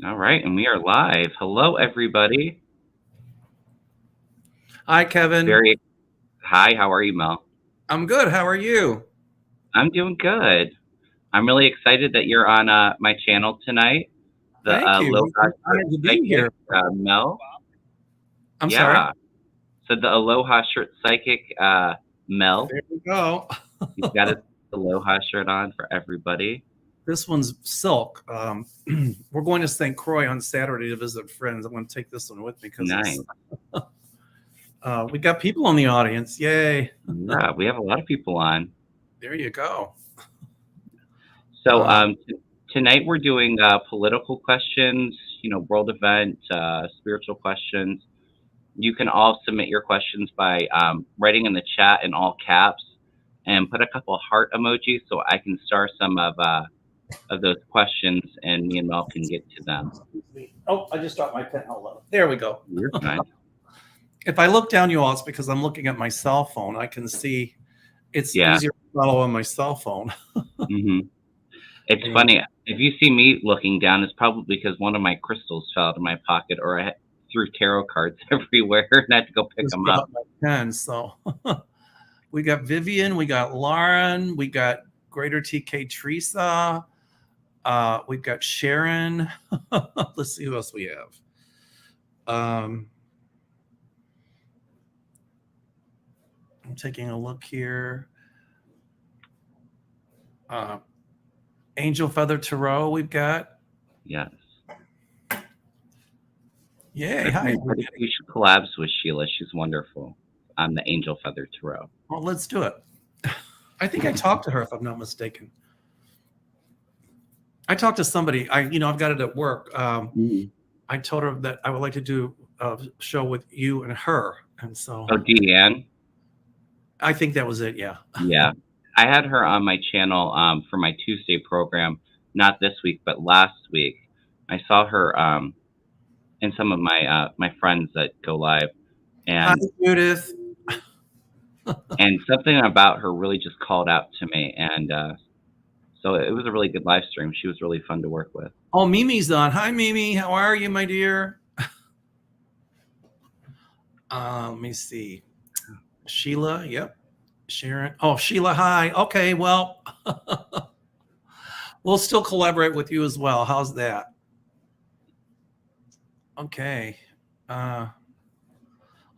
All right, and we are live. Hello, everybody. Hi, Kevin. Very hi. How are you, Mel? I'm good. How are you? I'm doing good. I'm really excited that you're on my channel tonight. The Thank you. Aloha I'm Shirt honored to be Psychic, here. Mel. I'm sorry. Yeah. So the Aloha Shirt Psychic, Mel. There we go. He's got his Aloha shirt on for everybody. This one's silk. We're going to St. Croix on Saturday to visit friends. I'm going to take this one with me because Nice. we got people in the audience. Yay. Yeah, we have a lot of people on. There you go. So Uh, tonight we're doing political questions, world event, spiritual questions. You can all submit your questions by writing in the chat in all caps and put a couple heart emojis so I can star some of those questions and me and Mel can get to them. oh, I just dropped my pen. Hold on. There we go. You're fine. If I look down, you all, it's because I'm looking at my cell phone. I can see it's Yeah. easier to follow on my cell phone. hmm It's Yeah. funny. If you see me looking down, it's probably because one of my crystals fell out of my pocket or I threw tarot cards everywhere and I had to go pick Just them brought up. my pen. So we got Vivian, we got Lauren, we got Greater TK Teresa, we've got Sharon. Let's see who else we have. I'm taking a look here. Angel Feather Tarot, we've got. Yes. Yay. Hi. You should collab with Sheila. She's wonderful. I'm the Angel Feather Tarot. Well, let's do it. I think I talked to her, if I'm not mistaken. I talked to somebody. I've got it at work. I told her that I would like to do a show with you and her, and so. Oh, Deanne. I think that was it. Yeah. Yeah, I had her on my channel for my Tuesday program. Not this week, but last week. I saw her and some of my friends that go live, Hi, and Judith. and something about her really just called out to me, and so it was a really good live stream. She was really fun to work with. Oh, Mimi's on. Hi, Mimi. How are you, my dear? Let me see. Sheila. Yep. Sharon. Oh, Sheila. Hi. Okay. Well, we'll still collaborate with you as well. How's that? Okay. Oh,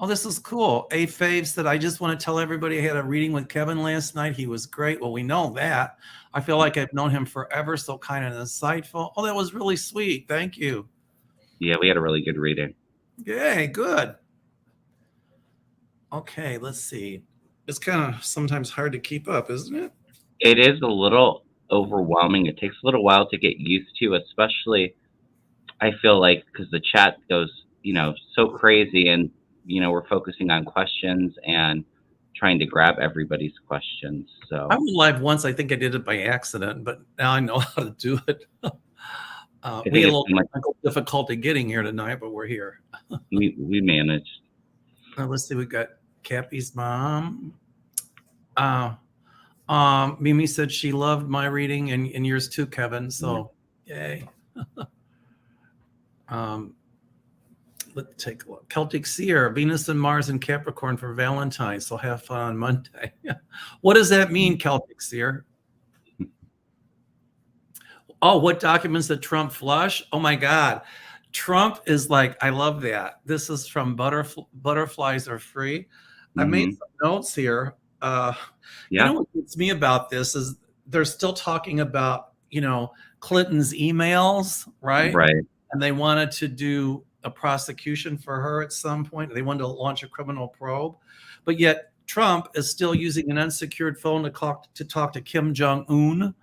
this is cool. A Fave said, I just want to tell everybody I had a reading with Kevin last night. He was great. Well, we know that. I feel like I've known him forever, so kind of insightful. Oh, that was really sweet. Thank you. Yeah, we had a really good reading. Yay, good. Okay, let's see. It's kind of sometimes hard to keep up, isn't it? It is a little overwhelming. It takes a little while to get used to, especially I feel like because the chat goes, so crazy and, we're focusing on questions and trying to grab everybody's questions. So I went live once. I think I did it by accident, but now I know how to do it. We had a little technical difficulty getting here tonight, but we're here. we managed. Let's see. We've got Cappy's mom. Mimi said she loved my reading and yours too, Kevin. So, yay. Let's take a look. Celtic Seer, Venus and Mars and Capricorn for Valentine's. So have fun on Monday. What does that mean, Celtic Seer? Oh, what documents did Trump flush? Oh my God. Trump is like, I love that. This is from Butterflies Are Free. I made some notes here. You know what gets me about this is they're still talking about, Clinton's emails, right? Right. And they wanted to do a prosecution for her at some point. They wanted to launch a criminal probe, but yet Trump is still using an unsecured phone to talk to Kim Jong-un.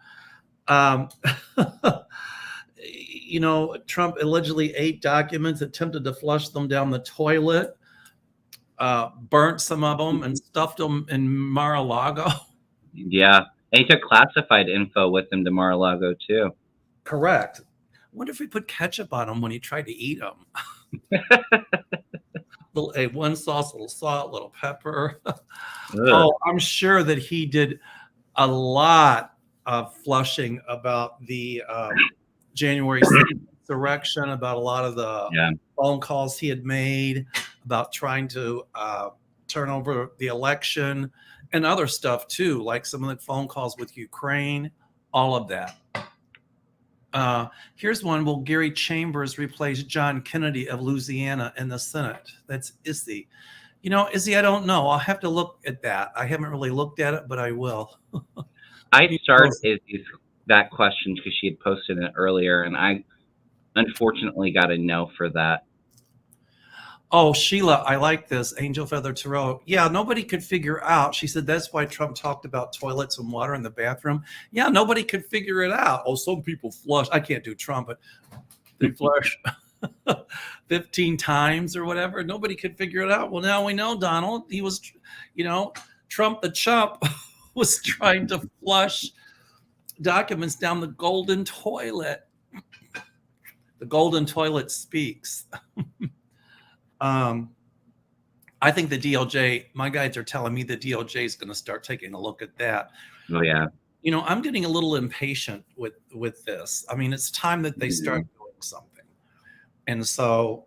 Trump allegedly ate documents, attempted to flush them down the toilet, burnt some of them, and stuffed them in Mar-a-Lago. Yeah, and he took classified info with him to Mar-a-Lago too. Correct. I wonder if he put ketchup on them when he tried to eat them. One sauce, little salt, little pepper. Oh, I'm sure that he did a lot of flushing about the January 6th insurrection, about a lot of the Yeah. phone calls he had made, about trying to turn over the election, and other stuff too, like some of the phone calls with Ukraine, all of that. Here's one. Will Gary Chambers replace John Kennedy of Louisiana in the Senate? That's Izzy. Izzy, I don't know. I'll have to look at that. I haven't really looked at it, but I will. I started that question because she had posted it earlier, and I unfortunately got a no for that. Oh, Sheila, I like this. Angel Feather Tarot. Yeah, nobody could figure out. She said that's why Trump talked about toilets and water in the bathroom. Yeah, nobody could figure it out. Oh, some people flush. I can't do Trump, but they flush 15 times or whatever. Nobody could figure it out. Well, now we know, Donald. He was, Trump the chump was trying to flush documents down the golden toilet. The golden toilet speaks. I think the DOJ, my guides are telling me the DOJ is going to start taking a look at that. Oh, yeah. I'm getting a little impatient with this. I mean, it's time that they start doing something. And so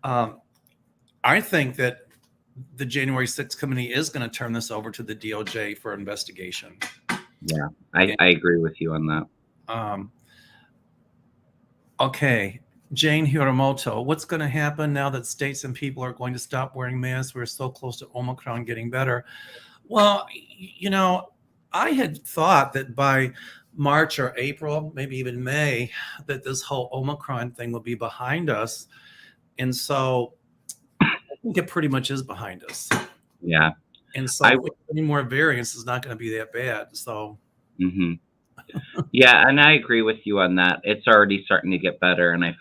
I think that the January 6th committee is going to turn this over to the DOJ for investigation. Yeah, I agree with you on that. Okay. Jane Hiramoto, what's going to happen now that states and people are going to stop wearing masks? We're so close to Omicron getting better. Well, I had thought that by March or April, maybe even May, that this whole Omicron thing will be behind us. And so I think it pretty much is behind us. Yeah. And so any more variants is not going to be that bad. So. Mm-hmm. Yeah, and I agree with you on that. It's already starting to get better, and I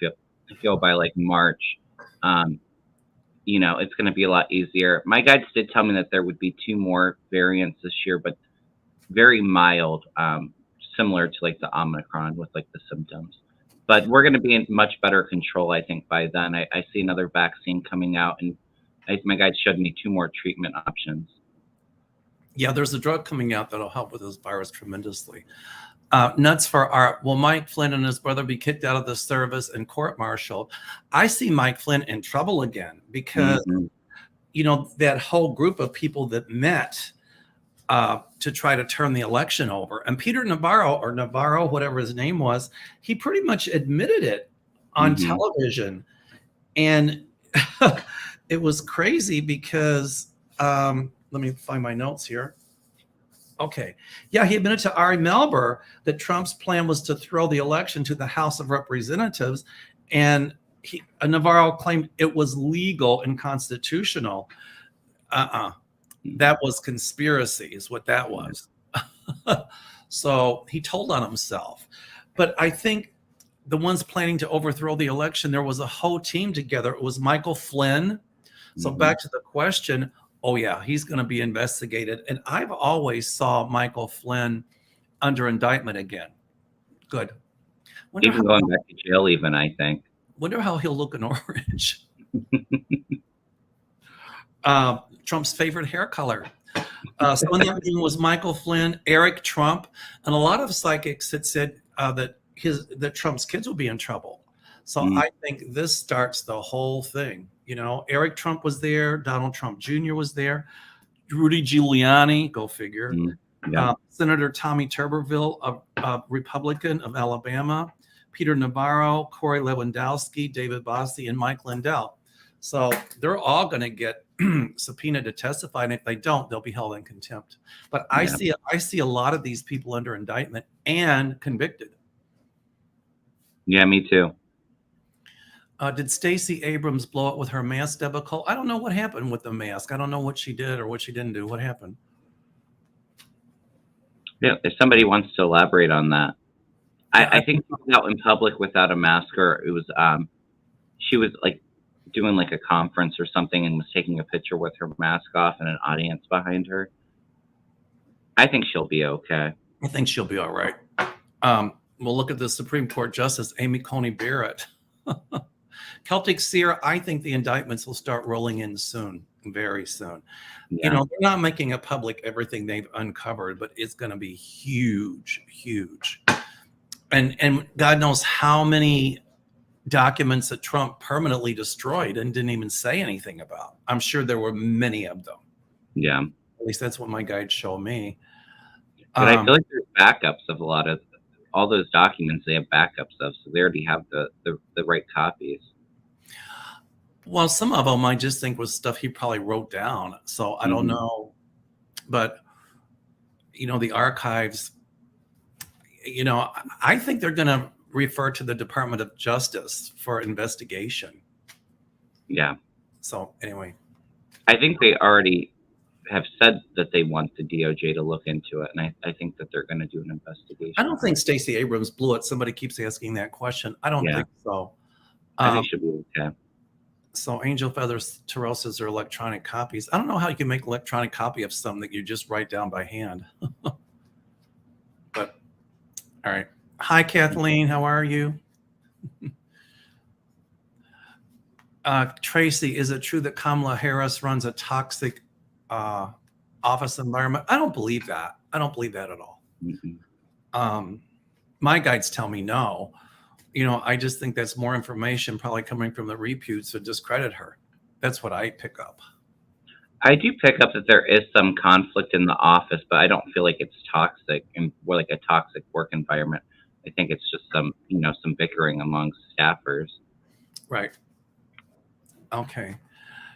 feel by like March, it's going to be a lot easier. My guides did tell me that there would be 2 more variants this year, but very mild, similar to like the Omicron with like the symptoms. But we're going to be in much better control, I think, by then. I see another vaccine coming out, and my guides showed me 2 more treatment options. Yeah, there's a drug coming out that'll help with this virus tremendously. Nuts for Art. Will Mike Flynn and his brother be kicked out of the service and court-martialed? I see Mike Flynn in trouble again because, that whole group of people that met to try to turn the election over. And Peter Navarro, whatever his name was, he pretty much admitted it on television. And it was crazy because, let me find my notes here. Okay. Yeah, he admitted to Ari Melber that Trump's plan was to throw the election to the House of Representatives. And Navarro claimed it was legal and constitutional. That was conspiracy is what that was. So he told on himself. But I think the ones planning to overthrow the election, there was a whole team together. It was Michael Flynn. So back to the question, oh yeah, he's going to be investigated. And I've always saw Michael Flynn under indictment again. Good. Even going back to jail even, I think. Wonder how he'll look in orange. Trump's favorite hair color. So in that meeting was Michael Flynn, Eric Trump, and a lot of psychics had said that Trump's kids will be in trouble. So I think this starts the whole thing. Eric Trump was there, Donald Trump Jr. was there, Rudy Giuliani, go figure. Senator Tommy Tuberville, a Republican of Alabama, Peter Navarro, Corey Lewandowski, David Bossie, and Mike Lindell. So they're all going to get subpoenaed to testify, and if they don't, they'll be held in contempt. But I see a lot of these people under indictment and convicted. Yeah, me too. Did Stacey Abrams blow it with her mask debacle? I don't know what happened with the mask. I don't know what she did or what she didn't do. What happened? Yeah, if somebody wants to elaborate on that. I think she was out in public without a mask, or it was she was like doing like a conference or something and was taking a picture with her mask off and an audience behind her. I think she'll be okay. I think she'll be all right. We'll look at the Supreme Court Justice Amy Coney Barrett. Celtic Seer, I think the indictments will start rolling in soon, very soon. Yeah. They're not making it public everything they've uncovered, but it's going to be huge, huge. And God knows how many documents that Trump permanently destroyed and didn't even say anything about. I'm sure there were many of them. Yeah. At least that's what my guides show me. But I feel like there's backups of a lot of all those documents. They have backups of, so they already have the right copies. Well, some of them I just think was stuff he probably wrote down. So I don't know. But, the archives, I think they're going to refer to the Department of Justice for investigation. Yeah. So anyway. I think they already have said that they want the DOJ to look into it. And I think that they're going to do an investigation. I don't think Stacey Abrams blew it. Somebody keeps asking that question. I don't think so. I think it should be okay. So Angel Feathers Terrells are electronic copies. I don't know how you can make electronic copy of something that you just write down by hand. But all right. Hi, Kathleen. How are you? Tracy, is it true that Kamala Harris runs a toxic office environment? I don't believe that. I don't believe that at all. My guides tell me no. I just think that's more information probably coming from the reputes to discredit her. That's what I pick up. I do pick up that there is some conflict in the office, but I don't feel like it's toxic and more like a toxic work environment. I think it's just some bickering amongst staffers. Right. Okay.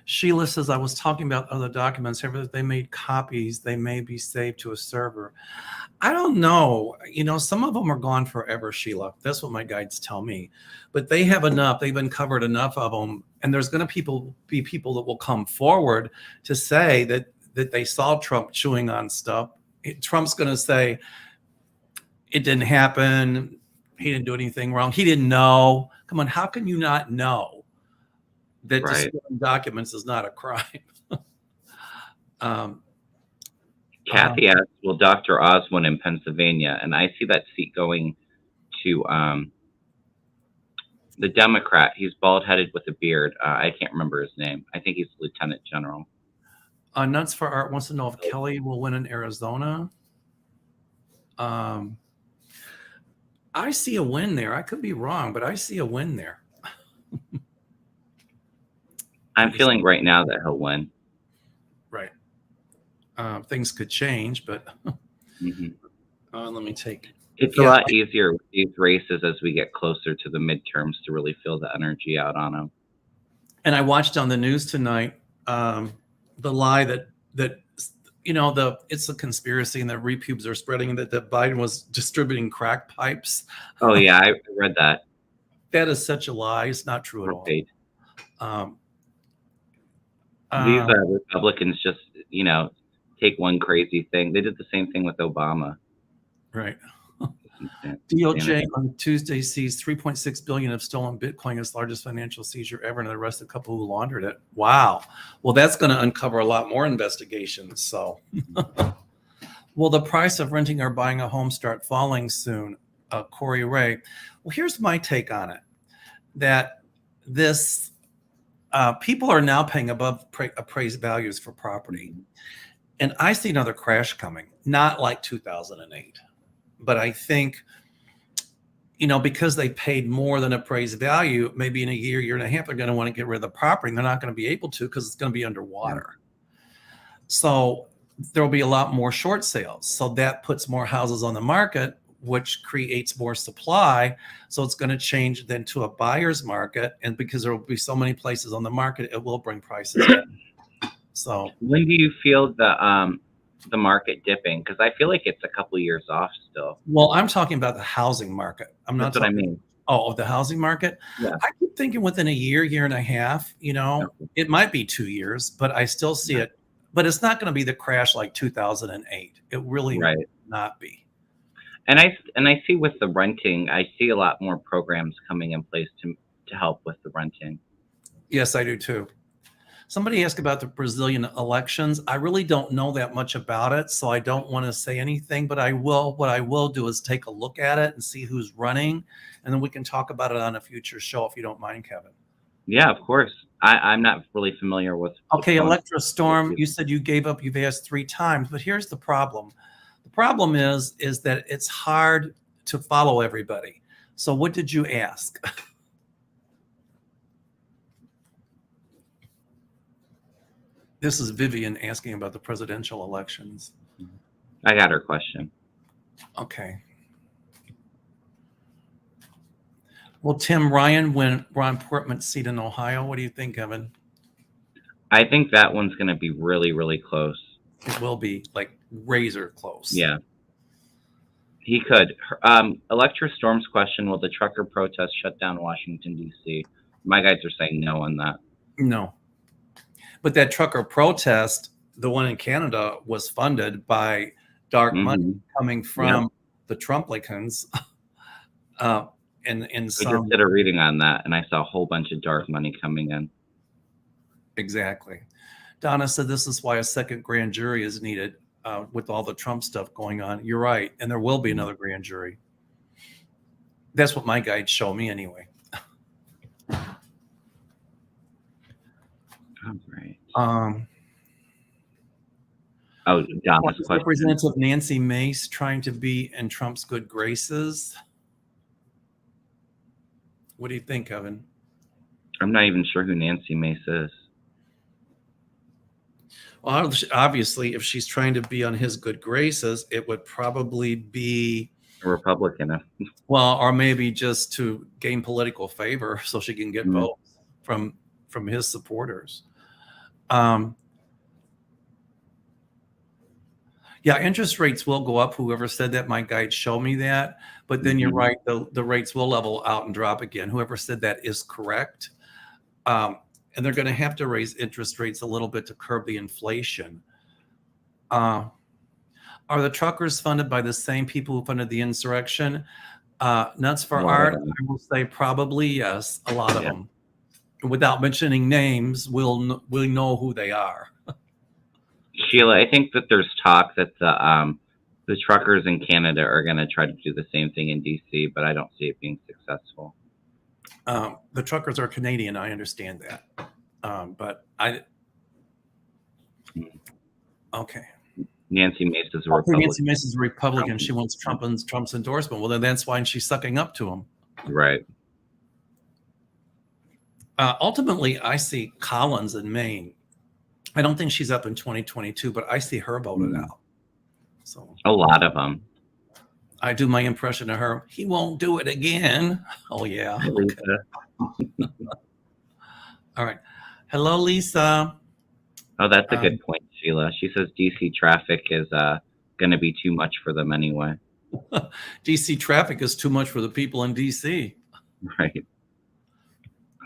Sheila says, I was talking about other documents. If they made copies, they may be saved to a server. I don't know. Some of them are gone forever, Sheila. That's what my guides tell me. But they have enough. They've uncovered enough of them. And there's going to be people that will come forward to say that they saw Trump chewing on stuff. Trump's going to say, it didn't happen. He didn't do anything wrong. He didn't know. Come on, how can you not know that destroying documents is not a crime? Kathy asks, will Dr. Oz win in Pennsylvania? And I see that seat going to the Democrat. He's bald-headed with a beard. I can't remember his name. I think he's Lieutenant General. Nuts for Art wants to know if Kelly will win in Arizona. I see a win there. I could be wrong, but I see a win there. I'm feeling right now that he'll win. Right. Things could change, but let me take. It's a lot easier with these races as we get closer to the midterms to really feel the energy out on them. And I watched on the news tonight the lie that it's a conspiracy and that repubes are spreading and that Biden was distributing crack pipes. Oh yeah, I read that. That is such a lie. It's not true at all. These Republicans just take one crazy thing. They did the same thing with Obama. Right. DOJ on Tuesday seized $3.6 billion of stolen Bitcoin, its largest financial seizure ever, and arrested a couple who laundered it. Wow. Well, that's going to uncover a lot more investigations. So, will the price of renting or buying a home start falling soon? Corey Ray. Well, here's my take on it. That this people are now paying above appraised values for property. And I see another crash coming, not like 2008. But I think, because they paid more than appraised value, maybe in a year and a half, they're going to want to get rid of the property, and they're not going to be able to because it's going to be underwater. So there will be a lot more short sales. So that puts more houses on the market, which creates more supply. So it's going to change then to a buyer's market. And because there will be so many places on the market, it will bring prices down. So when do you feel the market dipping? Because I feel like it's a couple of years off still. Well, I'm talking about the housing market. That's what I mean. Oh, the housing market? Yeah. I keep thinking within a year and a half, it might be 2 years, but I still see it. But it's not going to be the crash like 2008. It really will not be. And I see with the renting, I see a lot more programs coming in place to help with the renting. Yes, I do too. Somebody asked about the Brazilian elections. I really don't know that much about it, so I don't want to say anything, but I will. What I will do is take a look at it and see who's running, and then we can talk about it on a future show if you don't mind, Kevin. Yeah, of course. I'm not really familiar with. Okay, Electra Storm, you said you gave up. You've asked 3 times, but here's the problem. The problem is that it's hard to follow everybody. So what did you ask? This is Vivian asking about the presidential elections. I got her question. Okay. Will Tim Ryan win Ron Portman's seat in Ohio? What do you think, Evan? I think that one's going to be really, really close. It will be like razor close. Yeah. He could. Electra Storm's question, will the trucker protest shut down Washington, D.C.? My guys are saying no on that. No. But that trucker protest, the one in Canada, was funded by dark money coming from the Trumplicans. And some, we just did a reading on that, and I saw a whole bunch of dark money coming in. Exactly. Donna said this is why a second grand jury is needed with all the Trump stuff going on. You're right. And there will be another grand jury. That's what my guides show me anyway. All right. Donna's question. Representative Nancy Mace trying to be in Trump's good graces. What do you think, Evan? I'm not even sure who Nancy Mace is. Well, obviously, if she's trying to be on his good graces, it would probably be a Republican. Well, or maybe just to gain political favor so she can get votes from his supporters. Yeah, interest rates will go up. Whoever said that, my guides show me that. But then you're right, the rates will level out and drop again. Whoever said that is correct. And they're going to have to raise interest rates a little bit to curb the inflation. Are the truckers funded by the same people who funded the insurrection? Nuts for Art, I will say probably yes, a lot of them. Without mentioning names, we'll know who they are. Sheila, I think that there's talk that the truckers in Canada are going to try to do the same thing in DC, but I don't see it being successful. The truckers are Canadian. I understand that. But okay. Nancy Mace is a Republican. Nancy Mace is a Republican. She wants Trump's endorsement. Well, then that's why she's sucking up to him. Right. Ultimately, I see Collins in Maine. I don't think she's up in 2022, but I see her voted out. So a lot of them. I do my impression of her. He won't do it again. Oh yeah. Okay. All right. Hello, Lisa. Oh, that's a good point, Sheila. She says DC traffic is going to be too much for them anyway. DC traffic is too much for the people in DC. Right.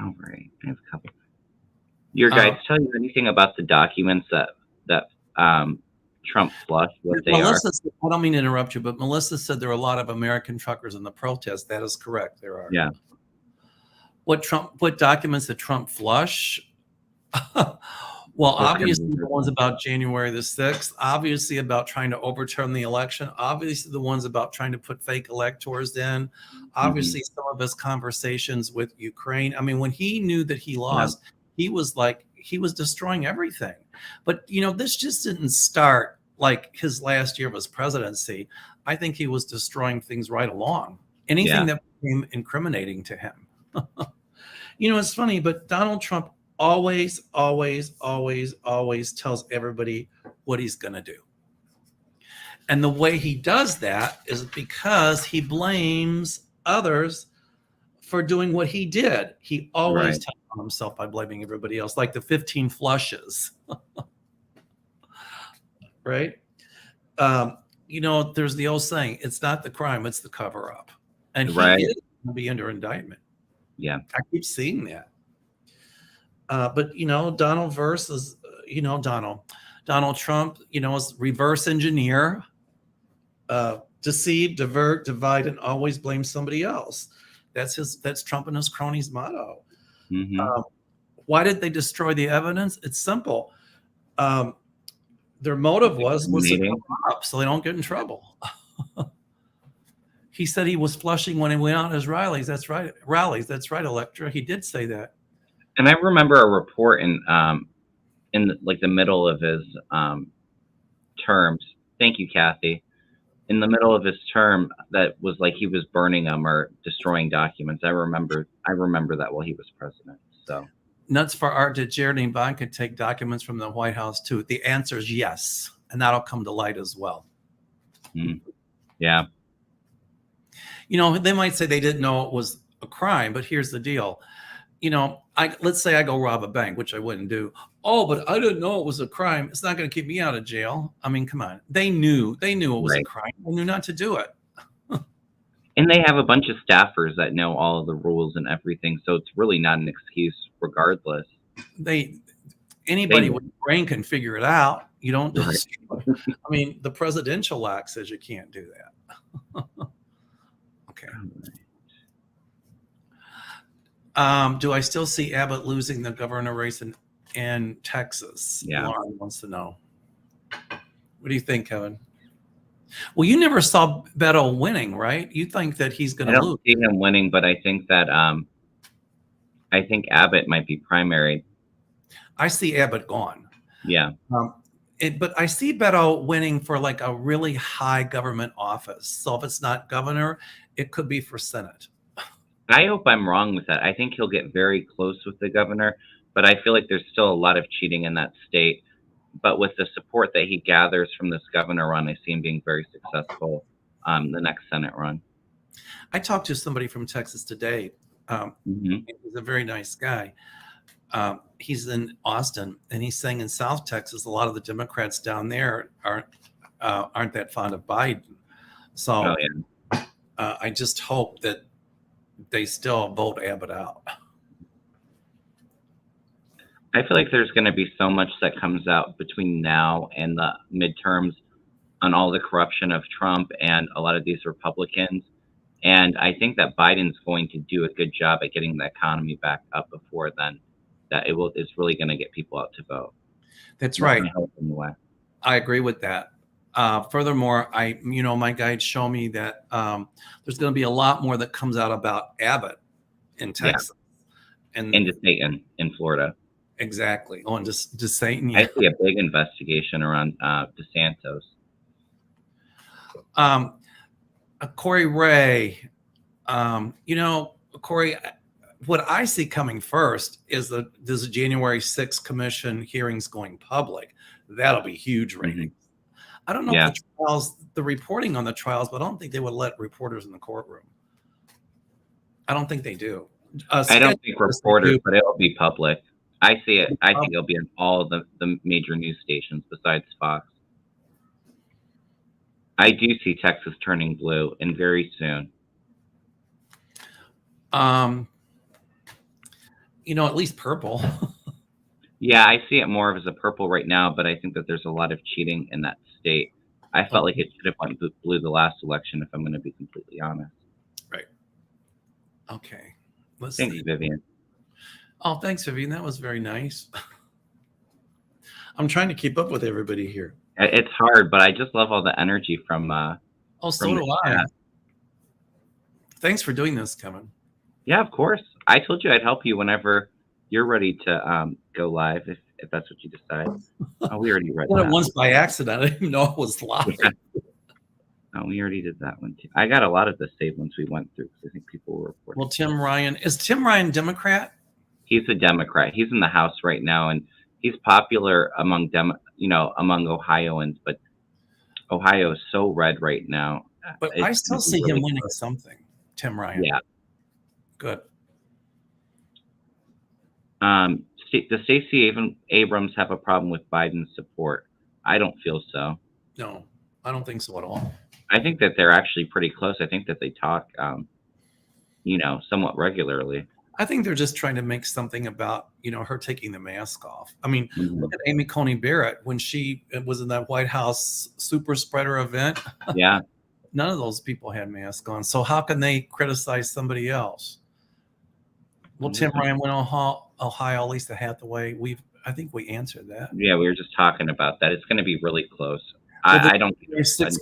All right. I have a couple. Your guides tell you anything about the documents that Trump flushed? What they are? I don't mean to interrupt you, but Melissa said there are a lot of American truckers in the protest. That is correct. There are. Yeah. What documents did Trump flush? Well, obviously the ones about January the 6th, obviously about trying to overturn the election, obviously the ones about trying to put fake electors in, obviously some of his conversations with Ukraine. I mean, when he knew that he lost, he was destroying everything. But, this just didn't start like his last year of his presidency. I think he was destroying things right along. Anything that became incriminating to him. It's funny, but Donald Trump always tells everybody what he's going to do. And the way he does that is because he blames others for doing what he did. He always tells on himself by blaming everybody else, like the 15 flushes. Right? There's the old saying, it's not the crime, it's the cover up. And he is going to be under indictment. Yeah. I keep seeing that. But Donald versus Donald Trump, is reverse engineer, deceive, divert, divide, and always blame somebody else. That's Trump and his cronies' motto. Why did they destroy the evidence? It's simple. Their motive was to cover up so they don't get in trouble. He said he was flushing when he went on his rallies. That's right. That's right, Electra. He did say that. And I remember a report in the middle of his terms. Thank you, Kathy. In the middle of his term, that was like he was burning them or destroying documents. I remember that while he was president. So Nuts for art. Did Geraldine Bonka take documents from the White House too? The answer is yes, and that'll come to light as well. Yeah. They might say they didn't know it was a crime, but here's the deal. Let's say I go rob a bank, which I wouldn't do. Oh, but I didn't know it was a crime. It's not going to keep me out of jail. I mean, come on. They knew it was a crime. They knew not to do it. And they have a bunch of staffers that know all of the rules and everything, so it's really not an excuse regardless. Anybody with a brain can figure it out. You don't just, I mean, the Presidential Act says you can't do that. Okay. Do I still see Abbott losing the governor race in Texas? Yeah. Lauren wants to know. What do you think, Kevin? Well, you never saw Beto winning, right? You think that he's going to lose? I don't see him winning, but I think that I think Abbott might be primary. I see Abbott gone. Yeah. But I see Beto winning for like a really high government office. So if it's not governor, it could be for Senate. I hope I'm wrong with that. I think he'll get very close with the governor, but I feel like there's still a lot of cheating in that state. But with the support that he gathers from this governor run, I see him being very successful the next Senate run. I talked to somebody from Texas today. He's a very nice guy. He's in Austin, and he's saying in South Texas, a lot of the Democrats down there aren't that fond of Biden. So I just hope that they still vote Abbott out. I feel like there's going to be so much that comes out between now and the midterms on all the corruption of Trump and a lot of these Republicans. And I think that Biden's going to do a good job at getting the economy back up before then, that it's really going to get people out to vote. That's right. I agree with that. Furthermore, my guides show me that there's going to be a lot more that comes out about Abbott in Texas. And DeSantis in Florida. Exactly. Oh, and just Satan. Yeah. I see a big investigation around DeSantis. Corey Ray, Corey, what I see coming first is there's a January 6th commission hearings going public. That'll be huge ratings. I don't know if the trials, the reporting on the trials, but I don't think they would let reporters in the courtroom. I don't think they do. I don't think reporters, but it'll be public. I see it. I think it'll be in all the major news stations besides Fox. I do see Texas turning blue, and very soon. At least purple. Yeah, I see it more as a purple right now, but I think that there's a lot of cheating in that state. I felt like it should have went blue the last election, if I'm going to be completely honest. Right. Okay. Thanks, Vivian. Oh, thanks, Vivian. That was very nice. I'm trying to keep up with everybody here. It's hard, but I just love all the energy from. So do I. Thanks for doing this, Kevin. Yeah, of course. I told you I'd help you whenever you're ready to go live, if that's what you decide. Oh, we already read that. Once by accident. I didn't even know it was live. Yeah. Oh, we already did that one too. I got a lot of the saved ones we went through because I think people were reporting. Well, Tim Ryan, is Tim Ryan Democrat? He's a Democrat. He's in the House right now, and he's popular among among Ohioans. But Ohio is so red right now. But I still see him winning something. Tim Ryan. Yeah. Good. Does Stacey Abrams have a problem with Biden's support? I don't feel so. No, I don't think so at all. I think that they're actually pretty close. I think that they talk, somewhat regularly. I think they're just trying to make something about, her taking the mask off. I mean, look at Amy Coney Barrett when she was in that White House super spreader event. Yeah. None of those people had masks on. So how can they criticize somebody else? Well, Tim Ryan went on Ohio, Lisa Hathaway. I think we answered that. Yeah, we were just talking about that. It's going to be really close. I don't think there's six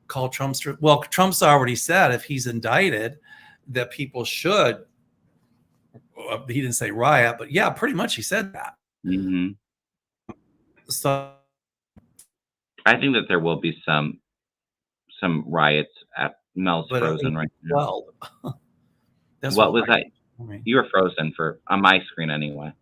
call Trump's. Well, Trump's already said if he's indicted, that people should. He didn't say riot, but yeah, pretty much he said that. Mm-hmm. So I think that there will be some riots at Mel's Frozen right now. Well, what was that? You were frozen on my screen anyway.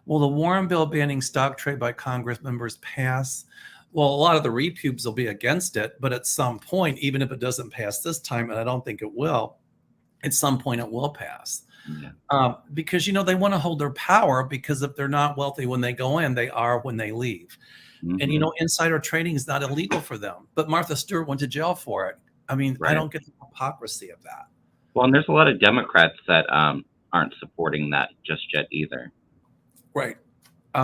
Will the Warren bill banning stock trade by Congress members pass? Well, a lot of the repubes will be against it, but at some point, even if it doesn't pass this time, and I don't think it will, at some point it will pass. Yeah. Because, they want to hold their power, because if they're not wealthy when they go in, they are when they leave. And, insider trading is not illegal for them. But Martha Stewart went to jail for it. I mean, Right. I don't get the hypocrisy of that. Well, and there's a lot of Democrats that aren't supporting that just yet either. Right.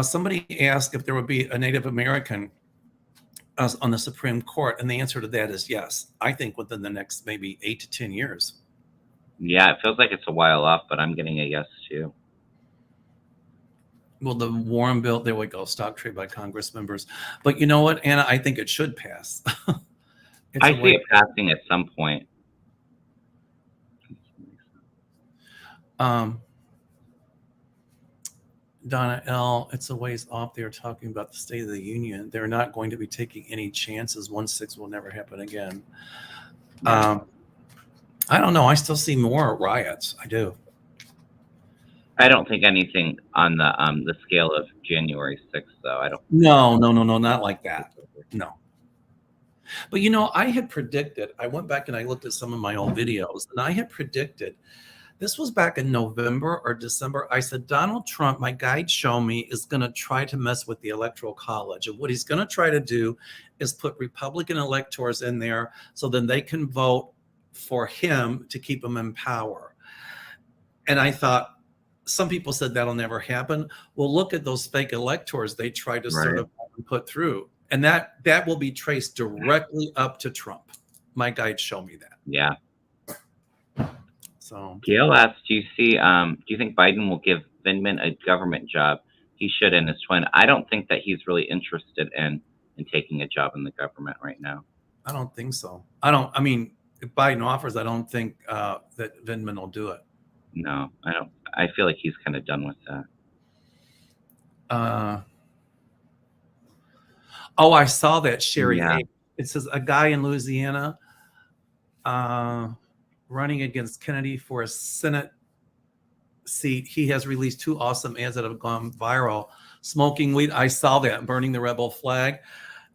Somebody asked if there would be a Native American on the Supreme Court, and the answer to that is yes. I think within the next maybe 8 to 10 years. Yeah, it feels like it's a while off, but I'm getting a yes too. Well, the Warren bill, there we go, stock trade by Congress members. But you know what, Anna, I think it should pass. I see it passing at some point. Donna L., it's a ways off. They're talking about the State of the Union. They're not going to be taking any chances. 1/6 will never happen again. I don't know. I still see more riots. I do. I don't think anything on the scale of January 6th, though. I don't. No, not like that. No. But I had predicted. I went back and I looked at some of my old videos, and I had predicted. This was back in November or December. I said, Donald Trump, my guide show me, is going to try to mess with the Electoral College. And what he's going to try to do is put Republican electors in there so then they can vote for him to keep him in power. And I thought, some people said that'll never happen. Well, look at those fake electors they tried to sort of put through. And that will be traced directly up to Trump. My guide show me that. Yeah. So Gail asked, do you think Biden will give Vindman a government job? He should in his twin. I don't think that he's really interested in taking a job in the government right now. I don't think so. I mean, if Biden offers, I don't think that Vindman will do it. No, I don't. I feel like he's kind of done with that. I saw that, Sherry. Yeah. It says a guy in Louisiana running against Kennedy for a Senate seat. He has released 2 awesome ads that have gone viral. Smoking weed. I saw that. Burning the rebel flag.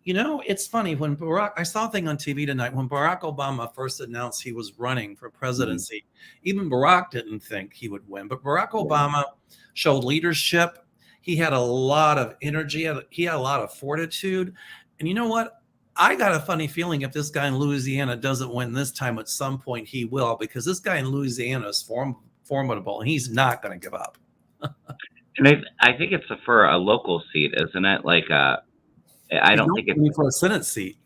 It's funny, when I saw a thing on TV tonight, when Barack Obama first announced he was running for presidency, even Barack didn't think he would win. But Barack Obama showed leadership. He had a lot of energy. He had a lot of fortitude. And you know what? I got a funny feeling if this guy in Louisiana doesn't win this time, at some point he will, because this guy in Louisiana is formidable, and he's not going to give up. And I think it's for a local seat, isn't it? Like, I don't think it's for a Senate seat.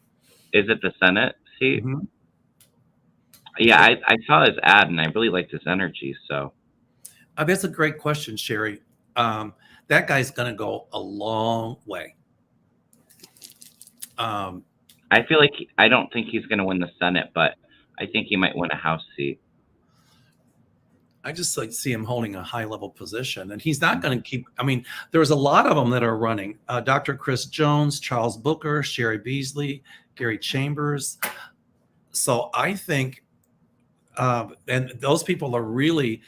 Is it the Senate seat? Mm-hmm. Yeah, I saw his ad, and I really liked his energy. So that's a great question, Sherry. That guy's going to go a long way. I feel like I don't think he's going to win the Senate, but I think he might win a House seat. I just see him holding a high level position, and he's not going to keep. I mean, there's a lot of them that are running. Dr. Chris Jones, Charles Booker, Sherry Beasley, Gary Chambers. So I think, and those people are really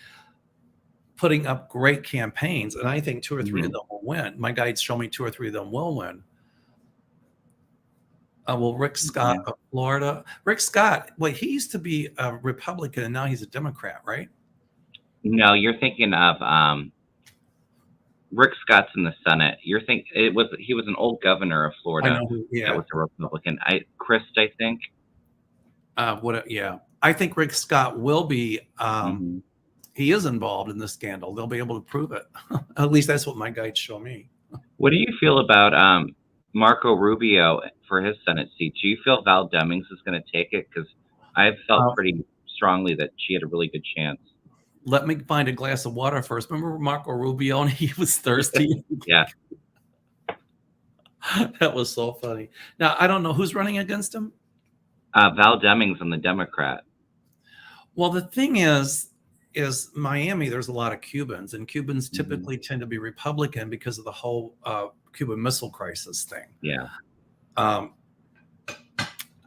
putting up great campaigns, and I think 2 or 3 of them will win. My guides show me 2 or 3 of them will win. Rick Scott of Florida. Rick Scott, he used to be a Republican, and now he's a Democrat, right? No, you're thinking of Rick Scott's in the Senate. He was an old governor of Florida. I know that was a Republican. Christ, I think. Yeah, I think Rick Scott will be. He is involved in the scandal. They'll be able to prove it. At least that's what my guides show me. What do you feel about Marco Rubio for his Senate seat? Do you feel Val Demings is going to take it? Because I've felt pretty strongly that she had a really good chance. Let me find a glass of water first. Remember Marco Rubio, and he was thirsty? Yeah. That was so funny. Now, I don't know who's running against him. Val Demings on the Democrat. Well, the thing is Miami, there's a lot of Cubans, and Cubans typically tend to be Republican because of the whole Cuban Missile Crisis thing. Yeah. I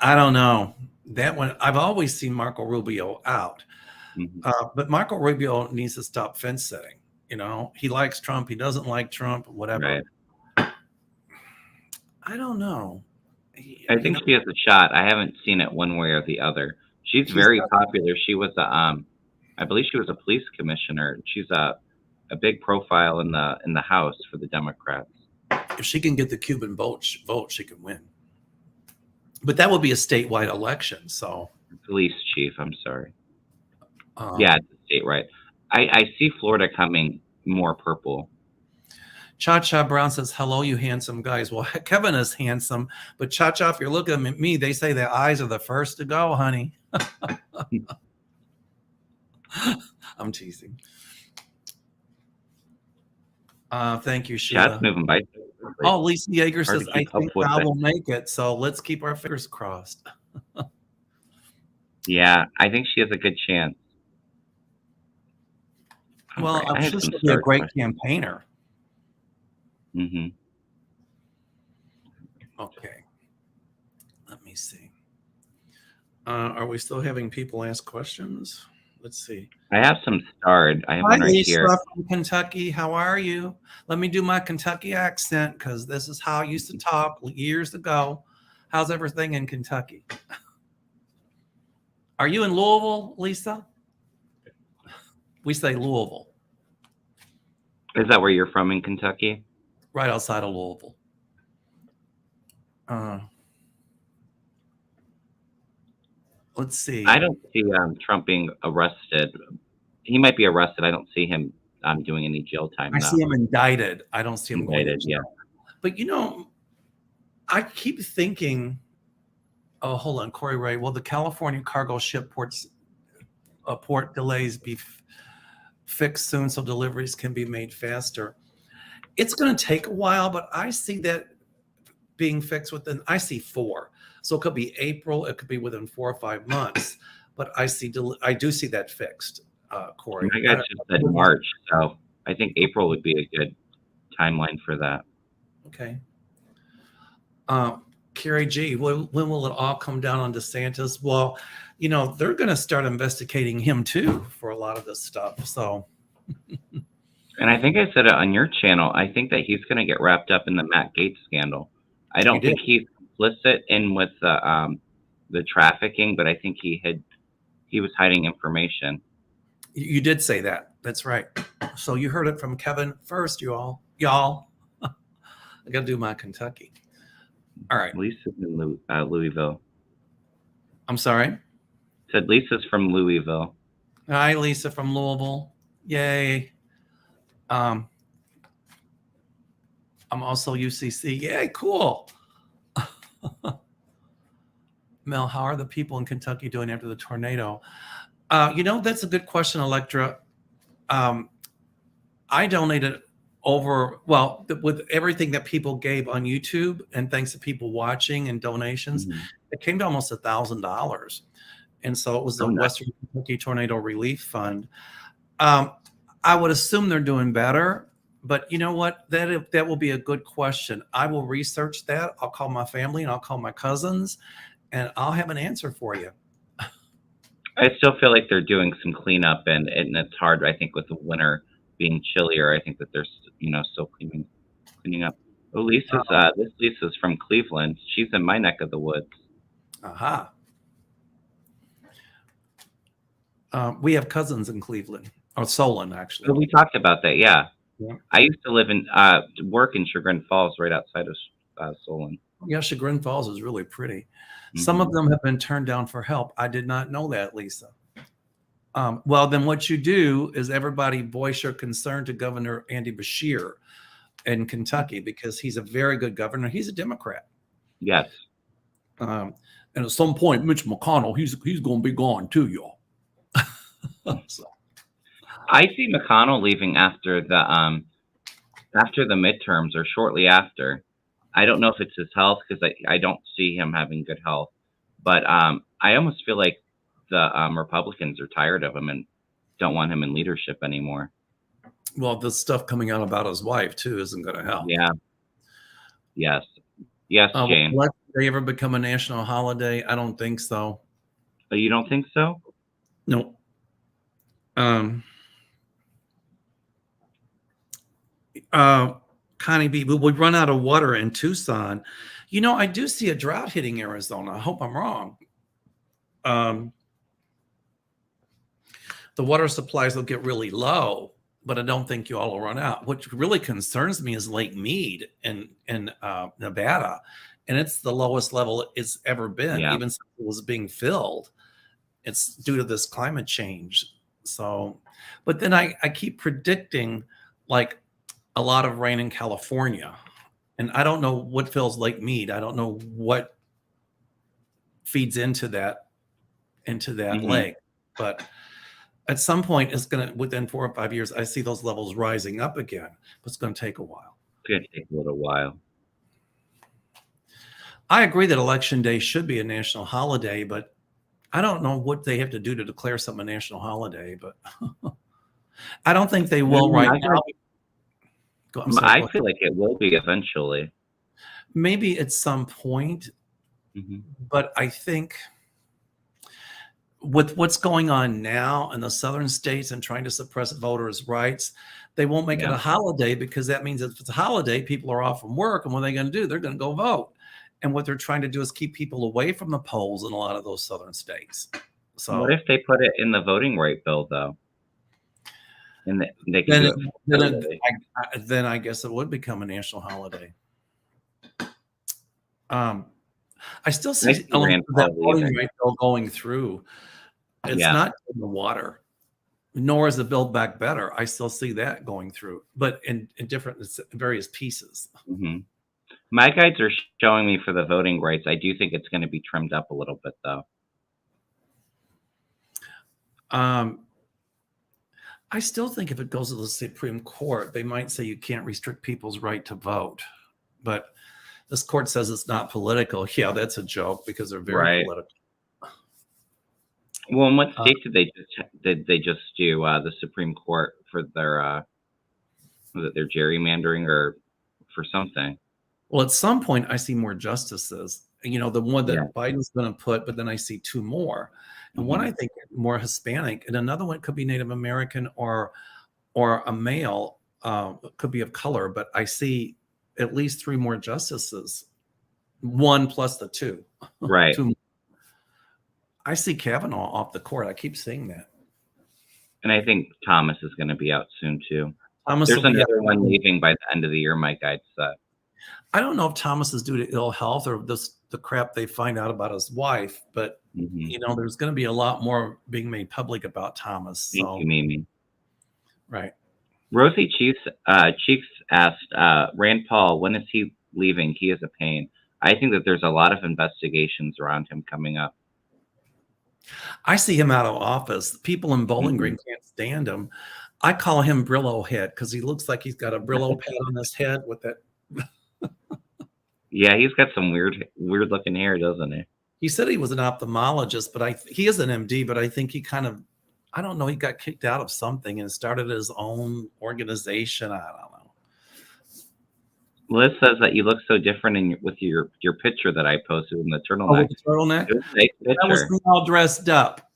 don't know. That one, I've always seen Marco Rubio out. Mhm. But Marco Rubio needs to stop fence sitting. He likes Trump. He doesn't like Trump, whatever. Right. I don't know. I think she has a shot. I haven't seen it one way or the other. She's She's very got, popular. She was I believe she was a police commissioner. She's a big profile in the House for the Democrats. if she can get the Cuban vote, she can win. But that would be a statewide election. So, Police chief, I'm sorry. um, Yeah, it's a state, right. I see Florida coming more purple. Cha Cha Brown says, "Hello, you handsome guys." Well, Kevin is handsome, but Cha Cha, if you're looking at me, they say the eyes are the first to go, honey. I'm teasing. Thank you, Sheila. Chat's moving by. Oh, Lisa Yeager Hard says, to "I keep up think with God it. will make it." So let's keep our fingers crossed. Yeah, I think she has a good chance. All Well, right, I'm I have sure some she'll be a start great questions. campaigner. hmm Okay, let me see. Are we still having people ask questions? Let's see. I have some starred. I have Hi, one right Lisa here. from Kentucky. How are you? Let me do my Kentucky accent because this is how I used to talk years ago. How's everything in Kentucky? Are you in Louisville, Lisa? We say Louisville, Is that where you're from in Kentucky? right outside of Louisville. Let's see. I don't see Trump being arrested. He might be arrested. I don't see him doing any jail time I though. see him indicted. I don't see him going to Indicted, yeah. jail. But I keep thinking, oh, hold on, Corey Ray. Will the California cargo ship port delays be fixed soon so deliveries can be made faster? It's going to take a while, but I see that being fixed I see 4. So it could be April, it could be within 4 or 5 months, but I do see that fixed, Corey. My guy just said March, so I think April would be a good timeline for that. Okay. Carrie G, when will it all come down on DeSantis? Well, they're going to start investigating him too for a lot of this stuff. So, And I think I said it on your channel. I think that he's going to get wrapped up in the Matt Gaetz scandal. I don't think he's complicit in with the trafficking, but I think he was hiding information. You did say that. That's right. So you heard it from Kevin first, y'all. I got to do my Kentucky. All right. Lisa's in Louisville. I'm sorry? Said Lisa's from Louisville. Hi, Lisa from Louisville. Yay. I'm also UCC. Yay, cool. Mel, how are the people in Kentucky doing after the tornado? That's a good question, Electra. I donated with everything that people gave on YouTube, and thanks to people watching and donations, it came to almost $1,000. And so it was the Western Kentucky Tornado Relief Fund. I would assume they're doing better, but you know what? That will be a good question. I will research that. I'll call my family and I'll call my cousins, and I'll have an answer for you. I still feel like they're doing some cleanup, and it's hard. I think with the winter being chillier, I think that they're still cleaning up. Oh, this Lisa's from Cleveland. She's in my neck of the woods. Aha. We have cousins in Cleveland, or Solon, actually. Oh, we talked about that. Yeah. Yeah. I used to live work in Chagrin Falls, right outside of Solon. Yeah, Chagrin Falls is really pretty. Some of them have been turned down for help. I did not know that, Lisa. Well, then what you do is everybody voice your concern to Governor Andy Beshear in Kentucky, because he's a very good governor. He's a Democrat. Yes. And at some point, Mitch McConnell, he's going to be gone too, y'all. So. I see McConnell leaving after the midterms or shortly after. I don't know if it's his health, because I don't see him having good health. But I almost feel like the Republicans are tired of him and don't want him in leadership anymore. Well, the stuff coming out about his wife too isn't going to help. Yeah. Yes. Yes, Jane. Will they ever become a national holiday? I don't think so. Oh, you don't think so? No. Um, Connie B, we run out of water in Tucson. I do see a drought hitting Arizona. I hope I'm wrong. Um, the water supplies will get really low, but I don't think you all will run out. What really concerns me is Lake Mead in Nevada, and it's the lowest level it's ever been, Yeah. even since it was being filled. It's due to this climate change. So, but then I keep predicting like a lot of rain in California, and I don't know what fills Lake Mead. I don't know what feeds into that Hmm. lake, but at some point it's going to, within 4 or 5 years, I see those levels rising up again, but it's going to take a while. It's gonna take a little while. I agree that election day should be a national holiday, but I don't know what they have to do to declare something a national holiday, but I don't think they will right I now. I'm sorry, go I ahead. feel like it will be eventually. Maybe at some point, Hmm. but I think with what's going on now in the southern states and trying to suppress voters' rights, they won't make it Yeah. a holiday, because that means if it's a holiday, people are off from work, and what are they going to do? They're going to go vote. And what they're trying to do is keep people away from the polls in a lot of those southern states. What So if they put it in the voting right bill though, and they can then, do it federally? then I guess it would become a national holiday. Um, I still I see see elements Rand of that Paul voting leaving. right bill going through. It's Yeah. not in the water, nor is the Build Back Better. I still see that going through, but in different various pieces. Hmm. My guides are showing me for the voting rights. I do think it's going to be trimmed up a little bit though. Um, I still think if it goes to the Supreme Court, they might say you can't restrict people's right to vote. But this court says it's not political. Yeah, that's a joke, because they're very Right. political. Well, in what Uh, state did they just do the Supreme Court for their was it their gerrymandering or for something? well, at some point, I see more justices. The one Yeah. that Biden's going to put, but then I see two more, and one Hmm. I think more Hispanic, and another one could be Native American or a male, could be of color. But I see at least three more justices, one plus the two. Right. Two. I see Kavanaugh off the court. I keep seeing that. And I think Thomas is going to be out soon too. Thomas will There's be another one out. leaving by the end of the year. My guide said. I don't know if Thomas is due to ill health or the crap they find out about his wife, but Hmm. there's going to be a lot more being made public about Thomas. Thank you, So, Mimi. right. Rosie Cheeks asked Rand Paul, when is he leaving? He is a pain. I think that there's a lot of investigations around him coming up. I see him out of office. People in Bowling Hmm. Green can't stand him. I call him Brillo head, because he looks like he's got a Brillo pad on his head with that. Yeah, he's got some weird looking hair, doesn't he? He said he was an ophthalmologist, but he is an MD, but I think he kind of, I don't know, he got kicked out of something and started his own organization. I don't know. Liz says that you look so different with your picture that I posted in the Oh, turtleneck. with the turtleneck? It was a nice That was picture. me all dressed up.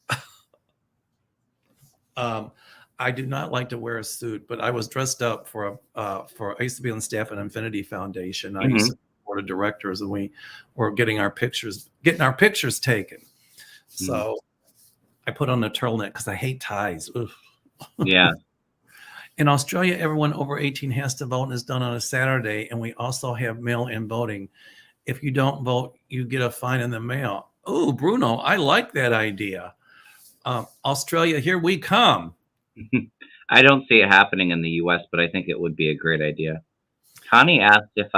I do not like to wear a suit, but I was dressed up for I used to be on staff at Infinity Foundation. I used Hmm. to be board of directors, and we were getting our pictures taken. Hmm. So I put on a turtleneck because I hate ties. Ugh. Yeah. In Australia, everyone over 18 has to vote, and it's done on a Saturday. And we also have mail-in voting. If you don't vote, you get a fine in the mail. Oh, Bruno, I like that idea. Australia, here we come. I don't see it happening in the U.S., but I think it would be a great idea. Connie asked if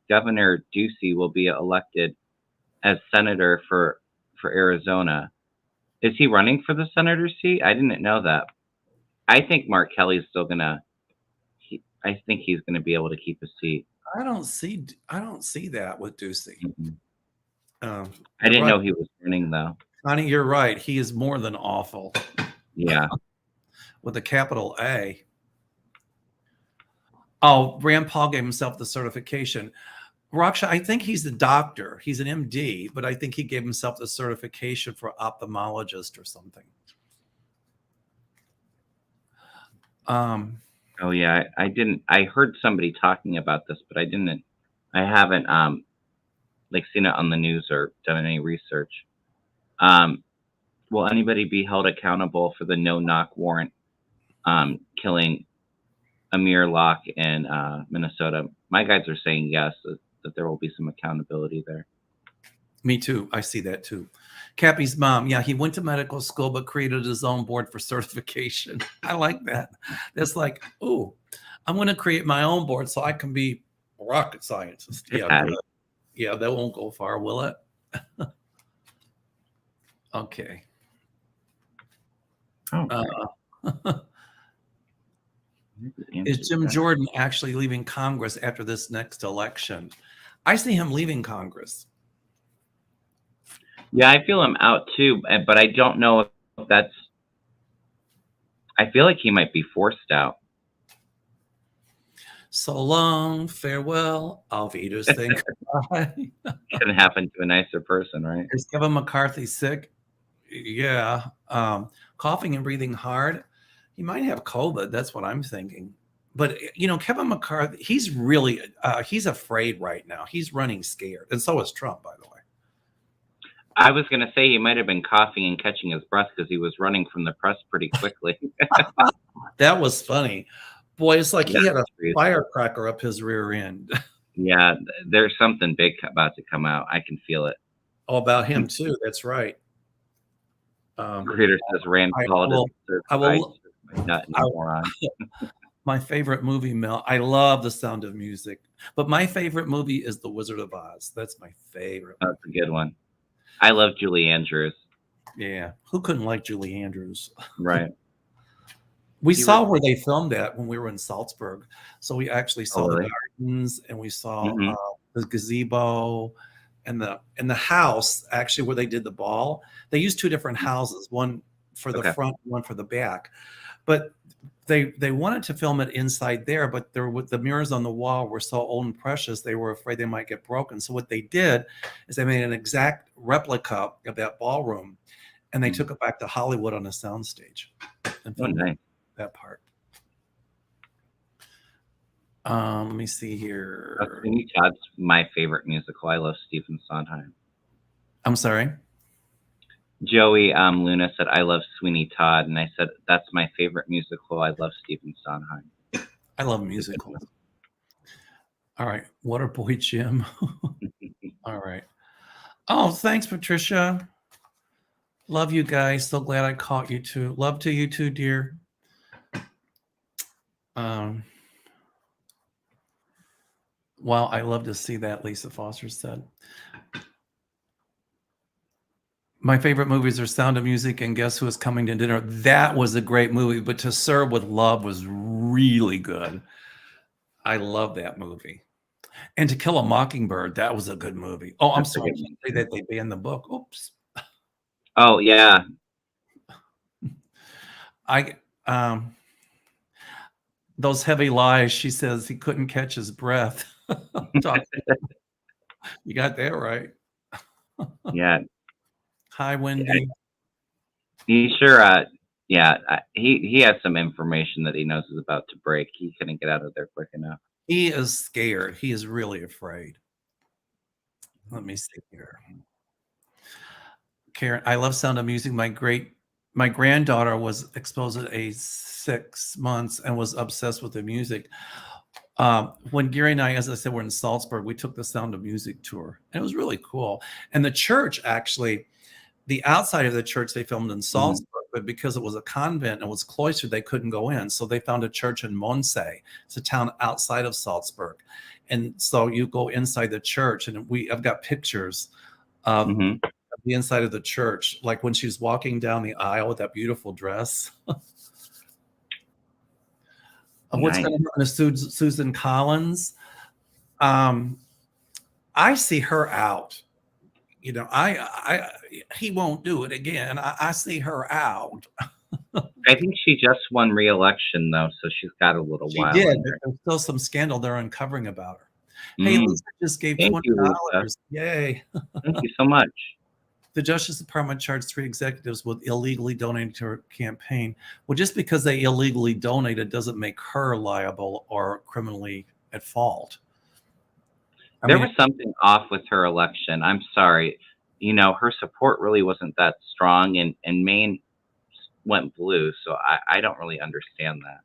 Governor Ducey will be elected as senator for Arizona. Is he running for the senator seat? I didn't know that. I think Mark Kelly's still gonna. I think he's gonna be able to keep his seat. I don't see that with Ducey. Hmm. I You're didn't right, know he was running though. Connie. You're right. He is more than awful Yeah. with a capital A. Oh, Rand Paul gave himself the certification. Raksha, I think he's the doctor. He's an MD, but I think he gave himself the certification for ophthalmologist or something. Um, Oh yeah, I didn't. I heard somebody talking about this, but I didn't. I haven't like seen it on the news or done any research. Um, will anybody be held accountable for the no-knock warrant killing Amir Locke in Minnesota? My guys are saying yes, that there will be some accountability there. Me too. I see that too. Cappy's mom, yeah, he went to medical school but created his own board for certification. I like that. That's like, oh, I'm going to create my own board so I can be a rocket scientist. Yeah, Patty. good. Yeah, that won't go far, will it? Okay. Oh, Is Jim Jordan actually leaving Congress after this next election? I see him leaving Congress. Yeah, I feel him out too, but I don't know if that's. I feel like he might be forced out. So long, farewell, auf Wiedersehen. Couldn't happen to a nicer person, right? Is Kevin McCarthy sick? Yeah. Coughing and breathing hard. He might have COVID. That's what I'm thinking. But Kevin McCarthy, he's really he's afraid right now. He's running scared, and so is Trump, by the way. I was going to say he might have been coughing and catching his breath because he was running from the press pretty quickly. That was funny. Boy, it's like he had a firecracker up his rear end. Yeah, there's something big about to come out. I can feel it. Oh, about him too. That's right. Creator says Rand called my favorite movie, Mel. I love The Sound of Music, but my favorite movie is The Wizard of Oz. That's my favorite. That's a good one. I love Julie Andrews. Yeah, who couldn't like Julie Andrews? Right. We saw where they filmed that when we were in Salzburg. So we actually saw the gardens, and we saw the gazebo and the house actually where they did the ball. They used two different houses, one for the front, one for the back. But they wanted to film it inside there, but the mirrors on the wall were so old and precious, they were afraid they might get broken. So what they did is they made an exact replica of that ballroom, and they took it back to Hollywood on a soundstage. And nice. That part. Let me see here. Sweeney Todd's my favorite musical. I love Stephen Sondheim. I'm sorry? Joey Luna said, I love Sweeney Todd. And I said, that's my favorite musical. I love Stephen Sondheim. I love musicals. All right. Waterboy Jim. All right. Oh, thanks, Patricia. Love you guys. So glad I caught you too. Love to you too, dear. Wow, I love to see that, Lisa Foster said. My favorite movies are Sound of Music and Guess Who Is Coming to Dinner. That was a great movie, but To Serve with Love was really good. I love that movie. And To Kill a Mockingbird, that was a good movie. Oh, I'm sorry. I can't say that they banned the book. Oops. Oh, yeah. Those heavy lies, she says he couldn't catch his breath. You got that right. Yeah. Hi, Wendy. Yeah. He sure, he has some information that he knows is about to break. He couldn't get out of there quick enough. He is scared. He is really afraid. Let me see here. Karen, I love Sound of Music. My granddaughter was exposed at age 6 months and was obsessed with the music. When Gary and I, as I said, were in Salzburg, we took the Sound of Music tour, and it was really cool. And the church, actually, the outside of the church they filmed in Salzburg, but because it was a convent and it was cloistered, they couldn't go in. So they found a church in Mondsee. It's a town outside of Salzburg. And so you go inside the church, and I've got pictures of the inside of the church, like when she was walking down the aisle with that beautiful dress. What's going to happen to Susan Collins? I see her out. He won't do it again. I see her out. I think she just won re-election though, so she's got a little while. She did. There's still some scandal they're uncovering about her. Hey, Lisa just gave $20. Yay! Thank you so much. The Justice Department charged 3 executives with illegally donating to her campaign. Well, just because they illegally donated doesn't make her liable or criminally at fault. There was something off with her election. I'm sorry. Her support really wasn't that strong, and Maine went blue, so I don't really understand that.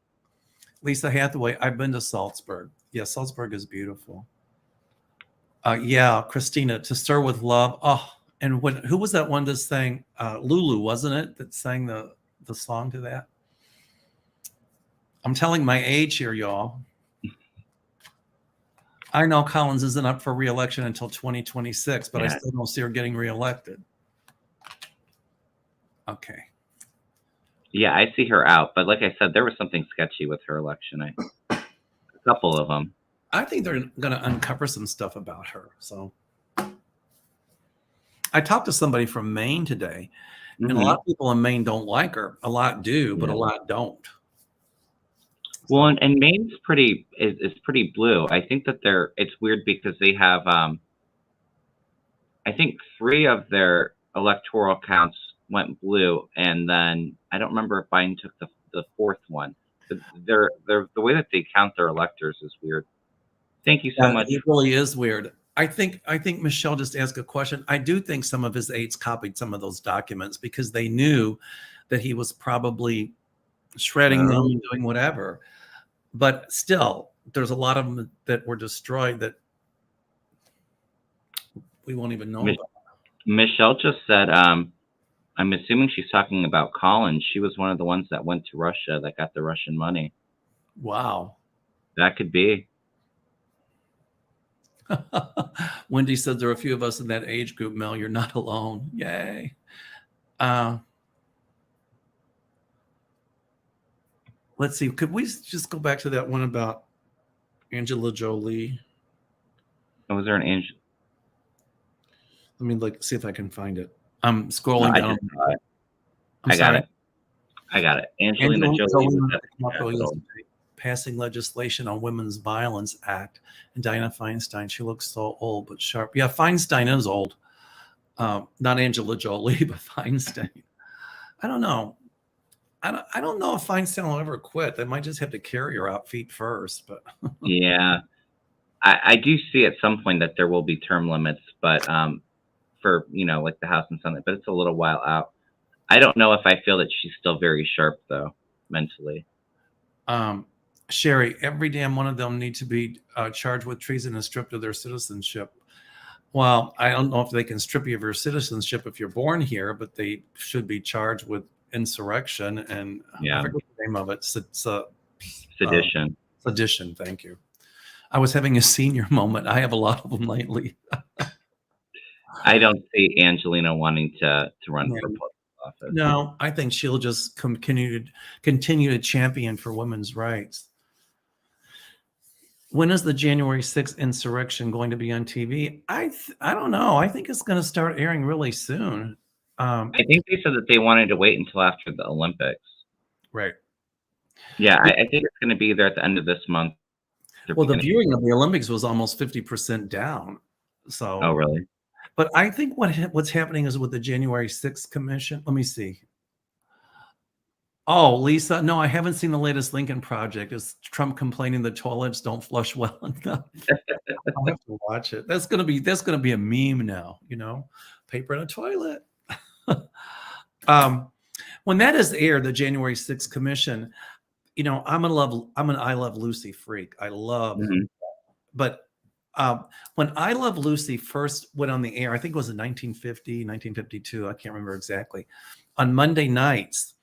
Lisa Hathaway, I've been to Salzburg. Yeah, Salzburg is beautiful. Yeah, Christina, To Stir with Love. Oh, and who was that one that sang? Lulu, wasn't it, that sang the song to that? I'm telling my age here, y'all. I know Collins isn't up for re-election until 2026, but I still don't see her getting re-elected. Okay. Yeah, I see her out, but like I said, there was something sketchy with her election. A couple of them. I think they're going to uncover some stuff about her. So I talked to somebody from Maine today, and a lot of people in Maine don't like her. A lot do, but a lot don't. Well, and Maine's pretty blue. I think that it's weird because they have I think 3 of their electoral counts went blue, and then I don't remember if Biden took the 4th one. But they're the way that they count their electors is weird. Thank you so much. It really is weird. I think Michelle just asked a question. I do think some of his aides copied some of those documents because they knew that he was probably shredding them and doing whatever. But still, there's a lot of them that were destroyed that we won't even know about. Michelle just said, I'm assuming she's talking about Collins. She was one of the ones that went to Russia that got the Russian money. Wow. That could be. Wendy said there are a few of us in that age group. Mel, you're not alone. Yay. Let's see. Could we just go back to that one about Angela Jolie? Oh, was there an Angel? Let me see if I can find it. I'm scrolling down. I got it. Angelina Jolie passing legislation on Women's Violence Act, and Dianna Feinstein. She looks so old but sharp. Yeah, Feinstein is old. Not Angela Jolie, but Feinstein. I don't know. I don't know if Feinstein will ever quit. They might just have to carry her out feet first. But yeah, I do see at some point that there will be term limits, but for like the House and Senate, but it's a little while out. I don't know if I feel that she's still very sharp though, mentally. Sherry, every damn one of them need to be charged with treason and stripped of their citizenship. Well, I don't know if they can strip you of your citizenship if you're born here, but they should be charged with insurrection and I forget the name of it. Sedition. Sedition. Thank you. I was having a senior moment. I have a lot of them lately. I don't see Angelina wanting to run for public office. No, I think she'll just continue to champion for women's rights. When is the January 6th insurrection going to be on TV? I don't know. I think it's going to start airing really soon. I think they said that they wanted to wait until after the Olympics. Right. Yeah, I think it's going to be there at the end of this month. Well, the viewing of the Olympics was almost 50% down. So. Oh, really? But I think what's happening is with the January 6th commission. Let me see. Oh, Lisa, no, I haven't seen the latest Lincoln Project. Is Trump complaining the toilets don't flush well enough? I'll have to watch it. That's gonna be a meme now. Paper in a toilet. When that is aired, the January 6th commission, I'm an I Love Lucy freak. I love, but when I Love Lucy first went on the air, I think it was in 1950, 1952. I can't remember exactly. On Monday nights,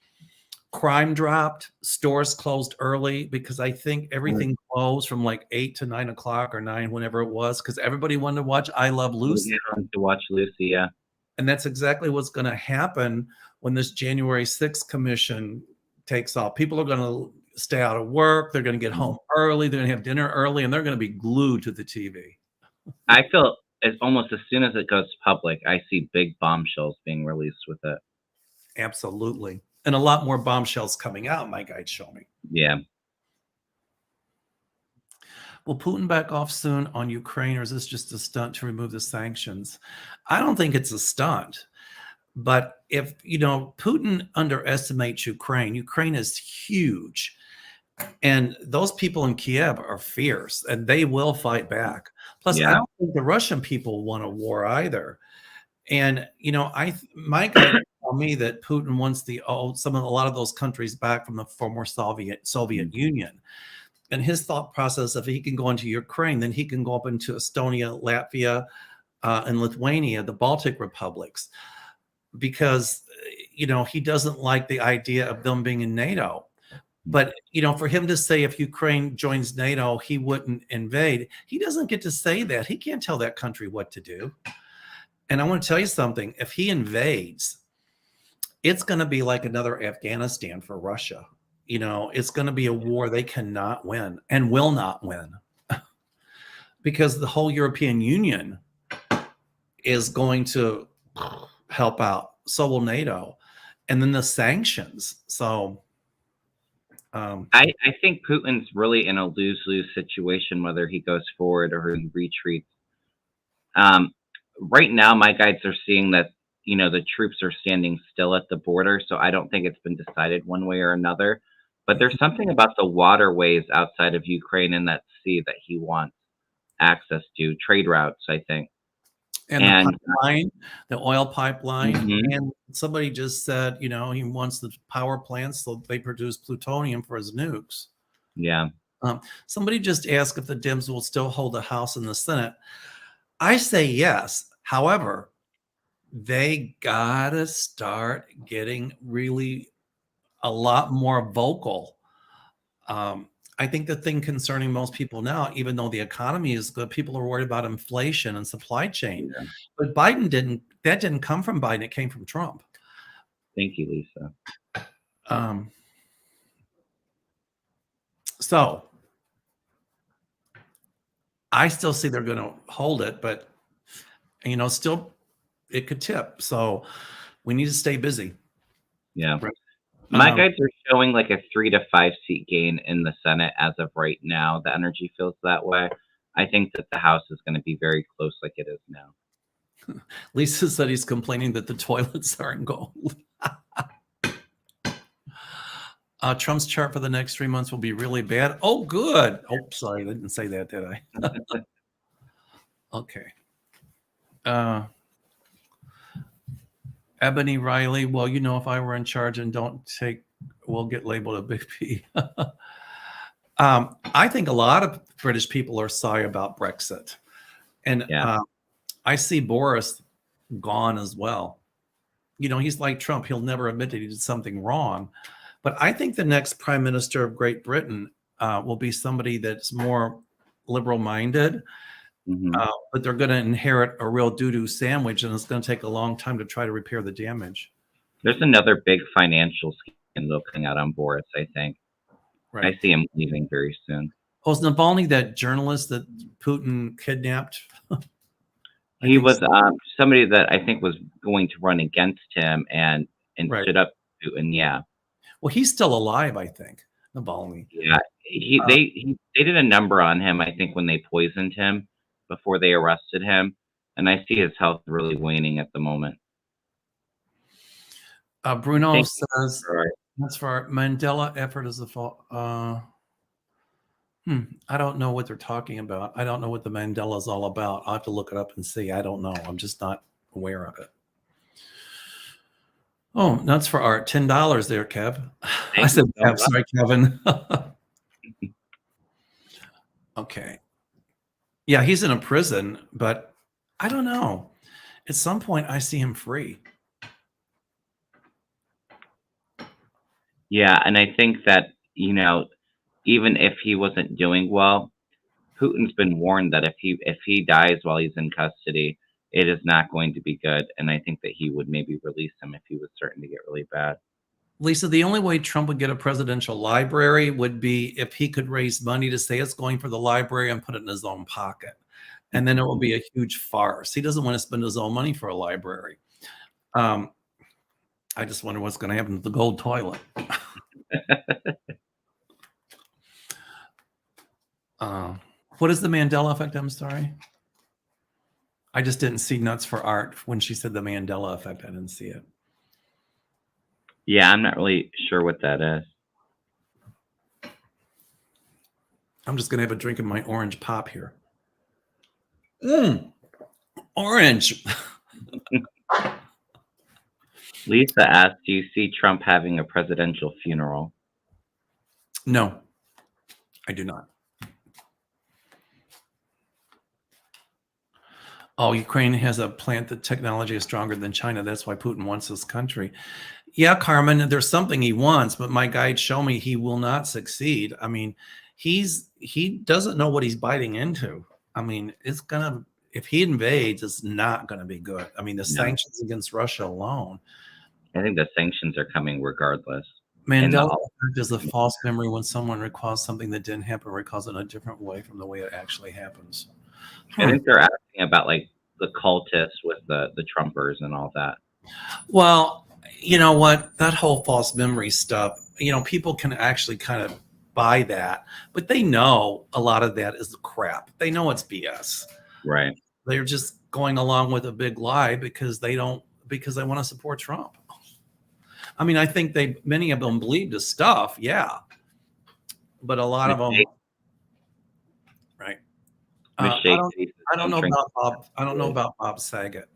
crime dropped, stores closed early because I think everything closed from like 8 to 9 o'clock or 9, whenever it was, because everybody wanted to watch I Love Lucy. To watch Lucy, yeah. And that's exactly what's going to happen when this January 6th commission takes off. People are going to stay out of work. They're going to get home early. They're going to have dinner early, and they're going to be glued to the TV. I feel almost as soon as it goes public, I see big bombshells being released with it. Absolutely. And a lot more bombshells coming out, my guide show me. Yeah. Will Putin back off soon on Ukraine, or is this just a stunt to remove the sanctions? I don't think it's a stunt. But if, Putin underestimates Ukraine, Ukraine is huge. And those people in Kiev are fierce and they will fight back. Plus, I Yeah. don't think the Russian people want a war either. And, my guy told me that Putin wants a lot of those countries back from the former Soviet Mm. Union. And his thought process, if he can go into Ukraine, then he can go up into Estonia, Latvia, and Lithuania, the Baltic republics, because he doesn't like the idea of them being in NATO. But for him to say if Ukraine joins NATO, he wouldn't invade, he doesn't get to say that. He can't tell that country what to do. And I want to tell you something: if he invades, it's going to be like another Afghanistan for Russia. It's going to be a war they cannot win and will not win, because the whole European Union is going to help out. So will NATO, and then the sanctions. So I think Putin's really in a lose-lose situation, whether he goes forward or he retreats. Right now, my guides are seeing that, the troops are standing still at the border, so I don't think it's been decided one way or another. But there's something about the waterways outside of Ukraine in that sea that he wants access to, trade routes, I think. and And the oil pipeline, mhm, and somebody just said, he wants the power plants so they produce plutonium for his nukes. yeah, Somebody just asked if the Dems will still hold the House and the Senate. I say yes. However, they gotta start getting really a lot more vocal. I think the thing concerning most people now, even though the economy is good, people are worried about inflation and supply chain. yeah. But that didn't come from Biden, it came from Trump. Thank you, Lisa. Um, so I still see they're going to hold it, but still it could tip. So we need to stay busy. Yeah. Right. My guides are showing like a 3 to 5 seat gain in the Senate as of right now. The energy feels that way. I think that the House is going to be very close like it is now. Lisa said he's complaining that the toilets aren't gold. Trump's chart for the next 3 months will be really bad. Oh, good. Oh, sorry, I didn't say that, did I? Okay. Ebony Riley, well, if I were in charge and we'll get labeled a big P. I think a lot of British people are sorry about Brexit. And Yeah. I see Boris gone as well. He's like Trump. He'll never admit that he did something wrong. But I think the next prime minister of Great Britain will be somebody that's more liberal-minded. hmm But they're going to inherit a real doo-doo sandwich, and it's going to take a long time to try to repair the damage. There's another big financial scandal coming out on Boris, I think. Right. I see him leaving very soon. Oh, is Navalny that journalist that Putin kidnapped? He was somebody that I think was going to run against him and Right. stood up to Putin. Yeah. Well, he's still alive, I think, Navalny. Yeah. They did a number on him, I think, when they poisoned him before they arrested him. And I see his health really waning at the moment. Bruno says Right. that's for our Mandela effort is the fault. I don't know what they're talking about. I don't know what the Mandela is all about. I'll have to look it up and see. I don't know. I'm just not aware of it. Oh, nuts for art. $10 there, Kev. I said Kev. Sorry, Kevin. Okay. Yeah, he's in a prison, but I don't know. At some point, I see him free. Yeah, and I think that, even if he wasn't doing well, Putin's been warned that if he dies while he's in custody, it is not going to be good. And I think that he would maybe release him if he was starting to get really bad. Lisa, the only way Trump would get a presidential library would be if he could raise money to say it's going for the library and put it in his own pocket. And then it will be a huge farce. He doesn't want to spend his own money for a library. I just wonder what's going to happen to the gold toilet. What is the Mandela effect? I'm sorry. I just didn't see nuts for art when she said the Mandela effect. I didn't see it. Yeah, I'm not really sure what that is. I'm just gonna have a drink of my orange pop here. Orange. Lisa asked, "Do you see Trump having a presidential funeral?" No, I do not. Oh, Ukraine has a plant that technology is stronger than China. That's why Putin wants this country. Yeah, Carmen, there's something he wants, but my guides show me he will not succeed. I mean, he doesn't know what he's biting into. I mean, it's gonna if he invades, it's not gonna be good. I mean, the No, sanctions against Russia alone. I think the sanctions are coming regardless. And Mandela all, effect is a false memory when someone recalls something that didn't happen, recalls it in a different way from the way it actually happens. I Hmm. think they're asking about like the cultists with the Trumpers and all that. Well, you know what? That whole false memory stuff, people can actually kind of buy that, but they know a lot of that is crap. They know it's BS. Right. They're just going along with a big lie because they want to support Trump. I mean, I think many of them believe this stuff, yeah, but a lot of them, Mistake, right? I mistake. don't, Cases, I don't don't know drink about Bob. I don't know Kool-Aid. about Bob Saget.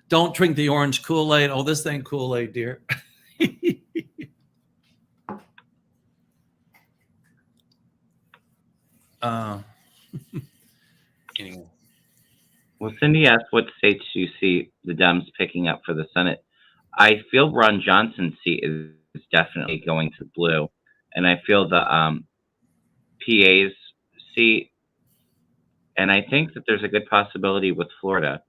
Don't drink the orange Kool-Aid. Oh, this ain't Kool-Aid, dear. uh, anyway. Well, Cindy asked, "What states do you see the Dems picking up for the Senate?" I feel Ron Johnson's seat is definitely going to blue, and I feel the PA's seat, and I think that there's a good possibility with Florida,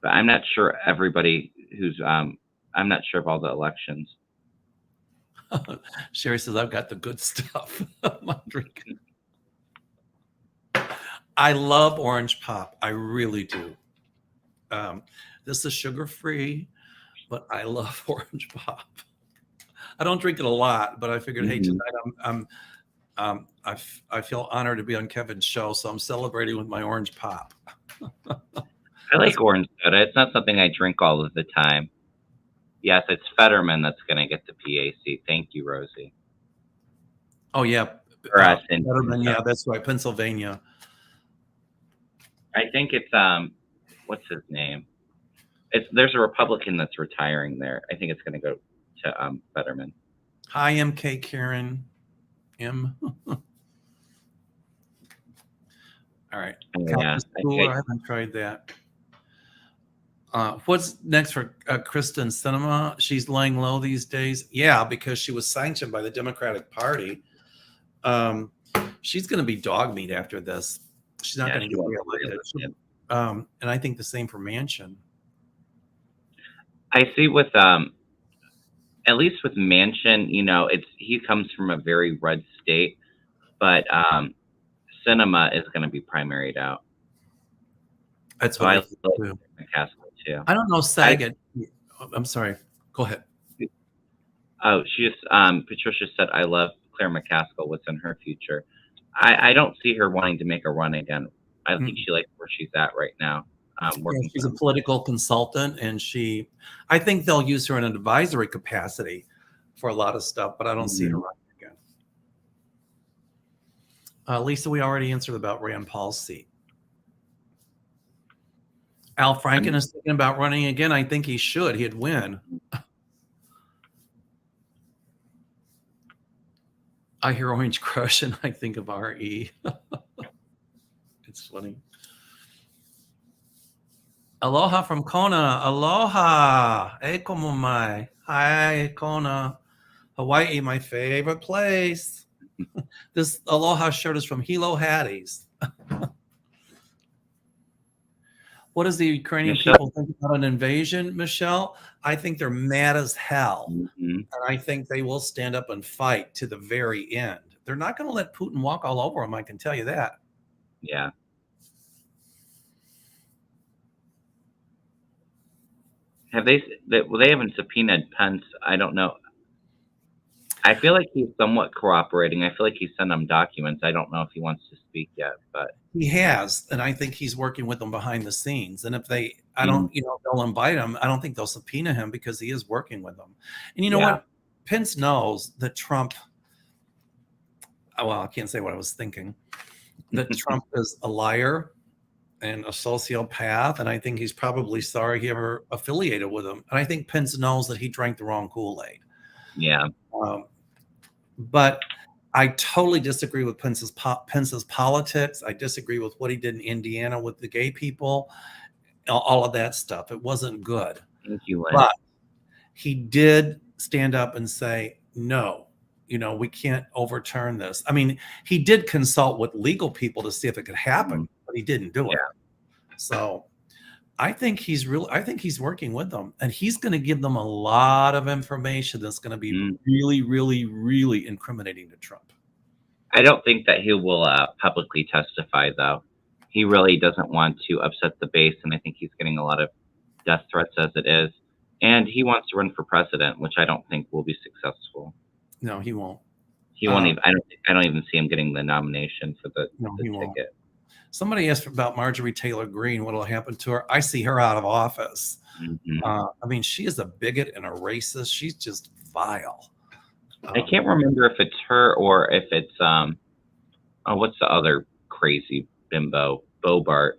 but I'm not sure everybody who's I'm not sure of all the elections. Sherry says, I've got the good stuff. I'm drinking. I love orange pop. I really do. This is sugar free, but I love orange pop. I don't drink it a lot, but I figured, hey, Hmm. tonight I feel honored to be on Kevin's show, so I'm celebrating with my orange pop. I That's like orange soda. It's not something I drink all of the time. Yes, it's Fetterman that's going to get the PAC. Thank you, Rosie. oh yeah, Or Cindy. I'm Letterman, yeah, sorry. that's right, Pennsylvania. I think it's what's his name? There's a Republican that's retiring there. I think it's going to go to Fetterman. Hi, MK Karen. M. All right, Oh yeah, Cactus I Cooler. think I haven't tried that. What's next for Kristen Sinema? She's laying low these days. Yeah, because she was sanctioned by the Democratic Party. Um, she's going to be dog meat after this. She's not yeah, going to she get won't be reelected. reelected. And I think the same for Manchin. I see with at least with Manchin, he comes from a very red state, but Cinema is going to be primaried out. That's So what I I like think too. McCaskill too. I don't know I Saget. I'm sorry. Go ahead. Oh, she just Patricia said, "I love Claire McCaskill. What's in her future?" I don't see her wanting to make a run again. I think Mm. she likes where she's at right now, Yeah, working she's for a them. political consultant, and I think they'll use her in an advisory capacity for a lot of stuff, but I don't see her Mhm. running again. Lisa, we already answered about Rand Paul's seat. Al Franken is thinking about running again. I think he should. He'd win. I hear Orange Crush and I think of RE. It's funny. Aloha from Kona. Aloha. Hey, como mai. Hi, Kona. Hawaii, my favorite place. This Aloha shirt is from Hilo Hattie's. What does the Ukrainian Michelle. people think about an invasion, Michelle? I think they're mad as hell. Mhm. And I think they will stand up and fight to the very end. They're not going to let Putin walk all over them, I can tell you that. Yeah. Have they? Well, they haven't subpoenaed Pence. I don't know. I feel like he's somewhat cooperating. I feel like he sent them documents. I don't know if he wants to speak yet, but He has, and I think he's working with them behind the scenes. And if they, I mm, don't, they'll invite him. I don't think they'll subpoena him because he is working with them. And you know yeah. what? Pence knows that Trump. Well, I can't say what I was thinking. That Trump is a liar and a sociopath, and I think he's probably sorry he ever affiliated with him. And I think Pence knows that he drank the wrong Kool-Aid. Yeah. Um, but I totally disagree with Pence's politics. I disagree with what he did in Indiana with the gay people, all of that stuff. It wasn't good. Thank you, Lynn. But he did stand up and say, no, we can't overturn this. I mean, he did consult with legal people to see if it could happen, but he didn't do it. So I think he's working with them, and he's going to give them a lot of information that's going to be really, really, really incriminating to Trump. I don't think that he will publicly testify, though. He really doesn't want to upset the base, and I think he's getting a lot of death threats as it is. And he wants to run for president, which I don't think will be successful. No, he won't. He won't even. I don't even see him getting the nomination for the ticket. Won't. Somebody asked about Marjorie Taylor Greene. What will happen to her? I see her out of office. Mm-hmm. I mean, she is a bigot and a racist. She's just vile. I can't remember if it's her or if it's what's the other crazy bimbo, Bobart.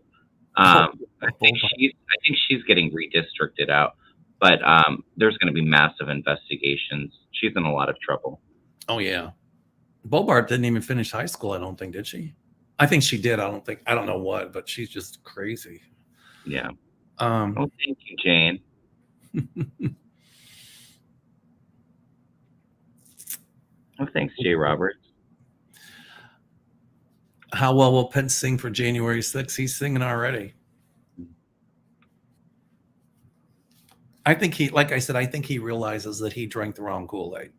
I think she's getting redistricted out, but there's going to be massive investigations. She's in a lot of trouble. Oh yeah, Bobart didn't even finish high school. I don't think, did she? I think she did. I don't know what, but she's just crazy. Yeah. Well, thank you, Jane. Well, thanks, Jay Roberts. How well will Pence sing for January 6th? He's singing already. I think like I said, I think he realizes that he drank the wrong Kool-Aid.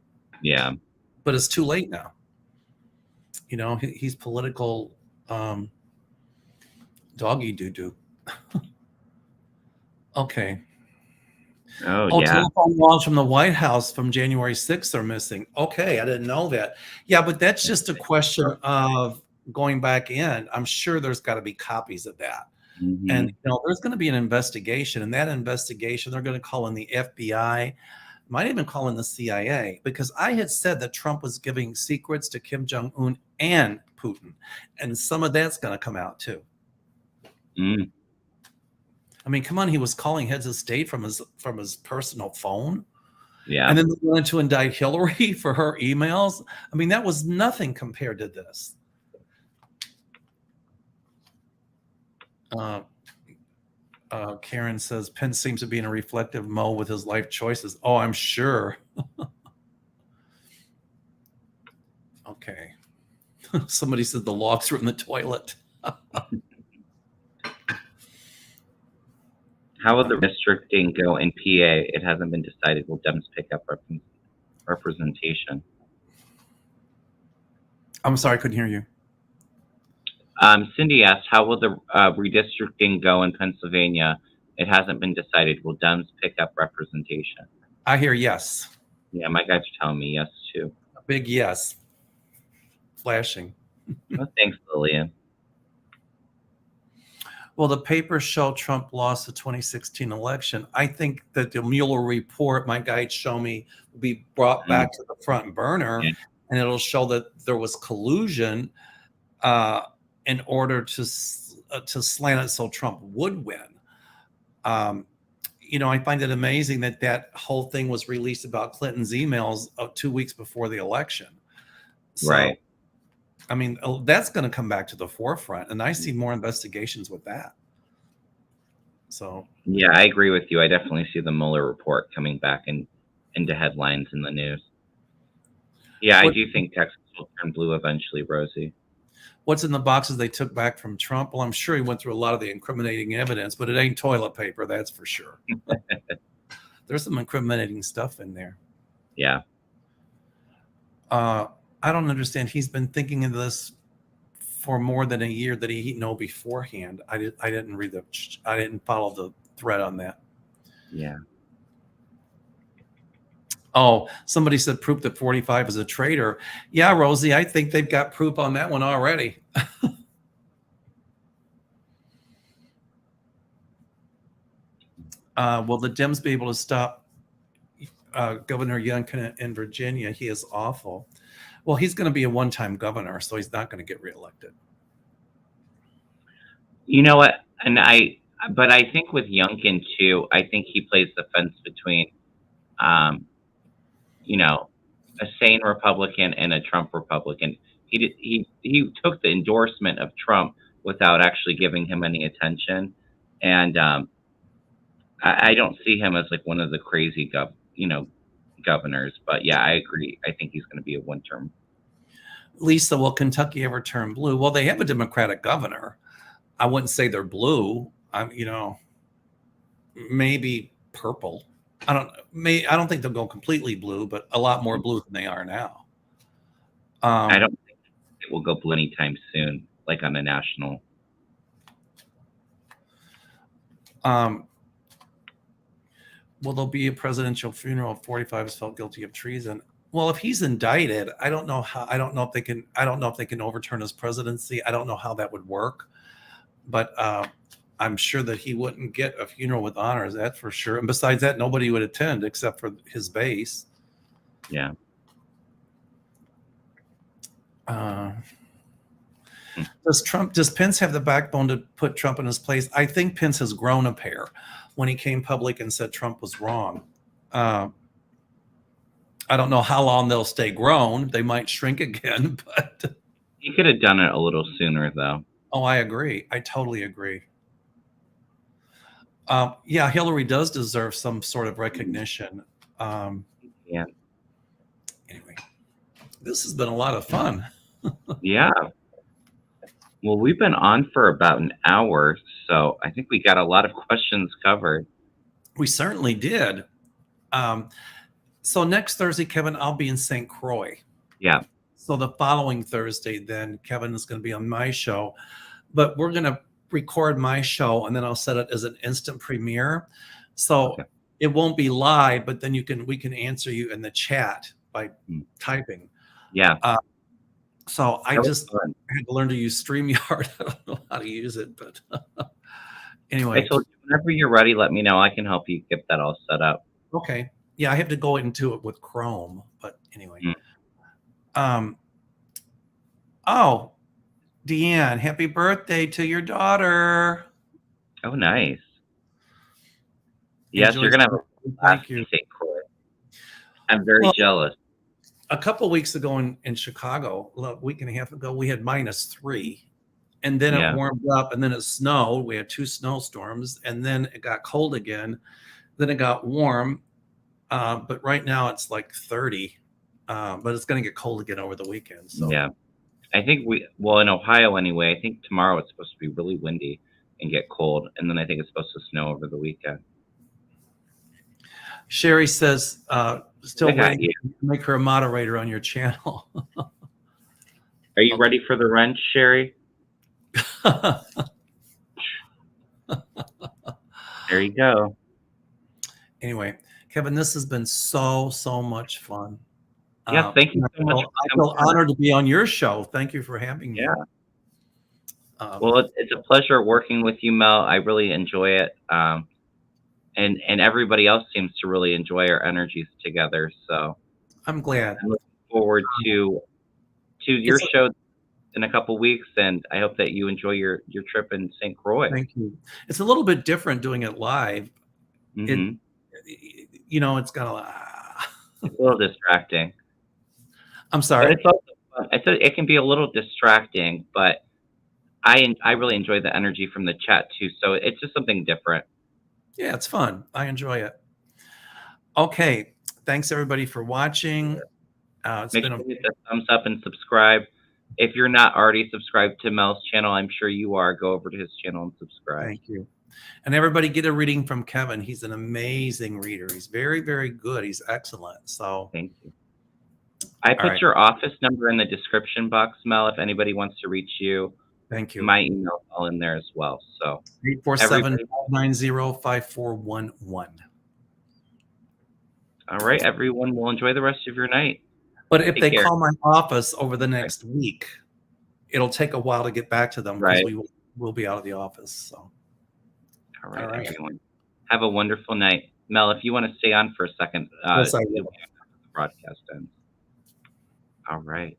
Yeah. But it's too late now. He's political doggy doo-doo. Okay. Oh, yeah. Telephone logs from the White House from January 6th are missing. Okay, I didn't know that. Yeah, but that's just a question of going back in. I'm sure there's got to be copies of that. Mm-hmm. And there's going to be an investigation. And that investigation, they're going to call in the FBI, might even call in the CIA, because I had said that Trump was giving secrets to Kim Jong-un and Putin. And some of that's going to come out too. Mm. I mean, come on, he was calling heads of state from his personal phone. Yeah. And then they wanted to indict Hillary for her emails. I mean, that was nothing compared to this. Karen says, Pence seems to be in a reflective mode with his life choices. Oh, I'm sure. Okay. Somebody said the logs were in the toilet. How will the districting go in PA? It hasn't been decided. Will Dems pick up representation? I'm sorry, I couldn't hear you. Cindy asked, how will the redistricting go in Pennsylvania? It hasn't been decided. Will Dems pick up representation? I hear yes. Yeah, my guys are telling me yes, too. A big yes. Flashing. Well, thanks, Lillian. Well, the papers show Trump lost the 2016 election. I think that the Mueller report, my guides show me, will be brought back to the front burner, and it'll show that there was collusion in order to slant it so Trump would win. I find it amazing that whole thing was released about Clinton's emails 2 weeks before the election. So, right. I mean, that's going to come back to the forefront, and I see more investigations with that. So, yeah, I agree with you. I definitely see the Mueller report coming back into headlines in the news. Yeah, I do think Texas will turn blue eventually, Rosie. What's in the boxes they took back from Trump? Well, I'm sure he went through a lot of the incriminating evidence, but it ain't toilet paper, that's for sure. There's some incriminating stuff in there. Yeah. I don't understand. He's been thinking of this for more than a year that he know beforehand. I didn't follow the thread on that. Yeah. Oh, somebody said proof that 45 is a traitor. Yeah, Rosie, I think they've got proof on that one already. Will the Dems be able to stop Governor Youngkin in Virginia? He is awful. Well, he's going to be a one-time governor, so he's not going to get reelected. You know what? But I think with Youngkin too, I think he plays the fence between, um, you know, a sane Republican and a Trump Republican. He took the endorsement of Trump without actually giving him any attention, and I don't see him as like one of the crazy governors. But yeah, I agree. I think he's going to be a one term. Lisa, will Kentucky ever turn blue? Well, they have a Democratic governor. I wouldn't say they're blue. Maybe purple. I don't think they'll go completely blue, but a lot more blue than they are now. I don't think it will go blue anytime soon, like on a national. Will there be a presidential funeral if 45 is felt guilty of treason? Well, if he's indicted, I don't know if they can overturn his presidency. I don't know how that would work, but I'm sure that he wouldn't get a funeral with honors. That's for sure. And besides that, nobody would attend except for his base. Yeah. Does Pence have the backbone to put Trump in his place? I think Pence has grown a pair when he came public and said Trump was wrong. I don't know how long they'll stay grown. They might shrink again, but he could have done it a little sooner, though. Oh, I agree. I totally agree. Yeah, Hillary does deserve some sort of recognition. Yeah. Anyway, this has been a lot of fun. Yeah. Well, we've been on for about an hour, so I think we got a lot of questions covered. We certainly did. So next Thursday, Kevin, I'll be in St. Croix. Yeah. So the following Thursday, then Kevin is going to be on my show, but we're going to record my show and then I'll set it as an instant premiere. So It won't be live, but then we can answer you in the chat by typing. Yeah. So I had to learn to use StreamYard. I don't know how to use it, but anyway. I told you, whenever you're ready, let me know. I can help you get that all set up. Okay. Yeah, I have to go into it with Chrome, but anyway. Oh, Deanne, happy birthday to your daughter. Oh, nice. Yes, you're going to have a Thank you. I'm very jealous. A couple weeks ago in Chicago, a week and a half ago, we had -3, and then it warmed up, and then it snowed. We had 2 snowstorms, and then it got cold again. Then it got warm, but right now it's like 30, but it's going to get cold again over the weekend. So yeah, I think in Ohio anyway, I think tomorrow it's supposed to be really windy and get cold, and then I think it's supposed to snow over the weekend. Sherry says, still waiting to make her a moderator on your channel. Are you ready for the wrench, Sherry? There you go. Anyway, Kevin, this has been so much fun. Yeah, thank you so much. I feel honored to be on your show. Thank you for having me. Yeah. Well, it's a pleasure working with you, Mel. I really enjoy it. And everybody else seems to really enjoy our energies together. So I'm glad. I'm looking forward to your show in a couple weeks, and I hope that you enjoy your trip in St. Croix. Thank you. It's a little bit different doing it live. Mm-hmm. It's got it's a little distracting. I'm sorry. But it's also fun. I said it can be a little distracting, but I really enjoy the energy from the chat too. So it's just something different. Yeah, it's fun. I enjoy it. Okay. Thanks everybody for watching. Make sure you hit the thumbs up and subscribe. If you're not already subscribed to Mel's channel, I'm sure you are. Go over to his channel and subscribe. Thank you. And everybody get a reading from Kevin. He's an amazing reader. He's very, very good. He's excellent. So thank you. I put your office number in the description box, Mel, if anybody wants to reach you. Thank you. My email is all in there as well. So 847-590-5411. All right, everyone. Will enjoy the rest of your night. But if Take they care. call my office over the Okay. next week, it'll take a while to get back to them because Right. we'll be out of the office. So, All all right, right. everyone. Have a wonderful night. Mel, if you want to stay on for a second, Yes, I you'll will. be after the broadcast ends. All right.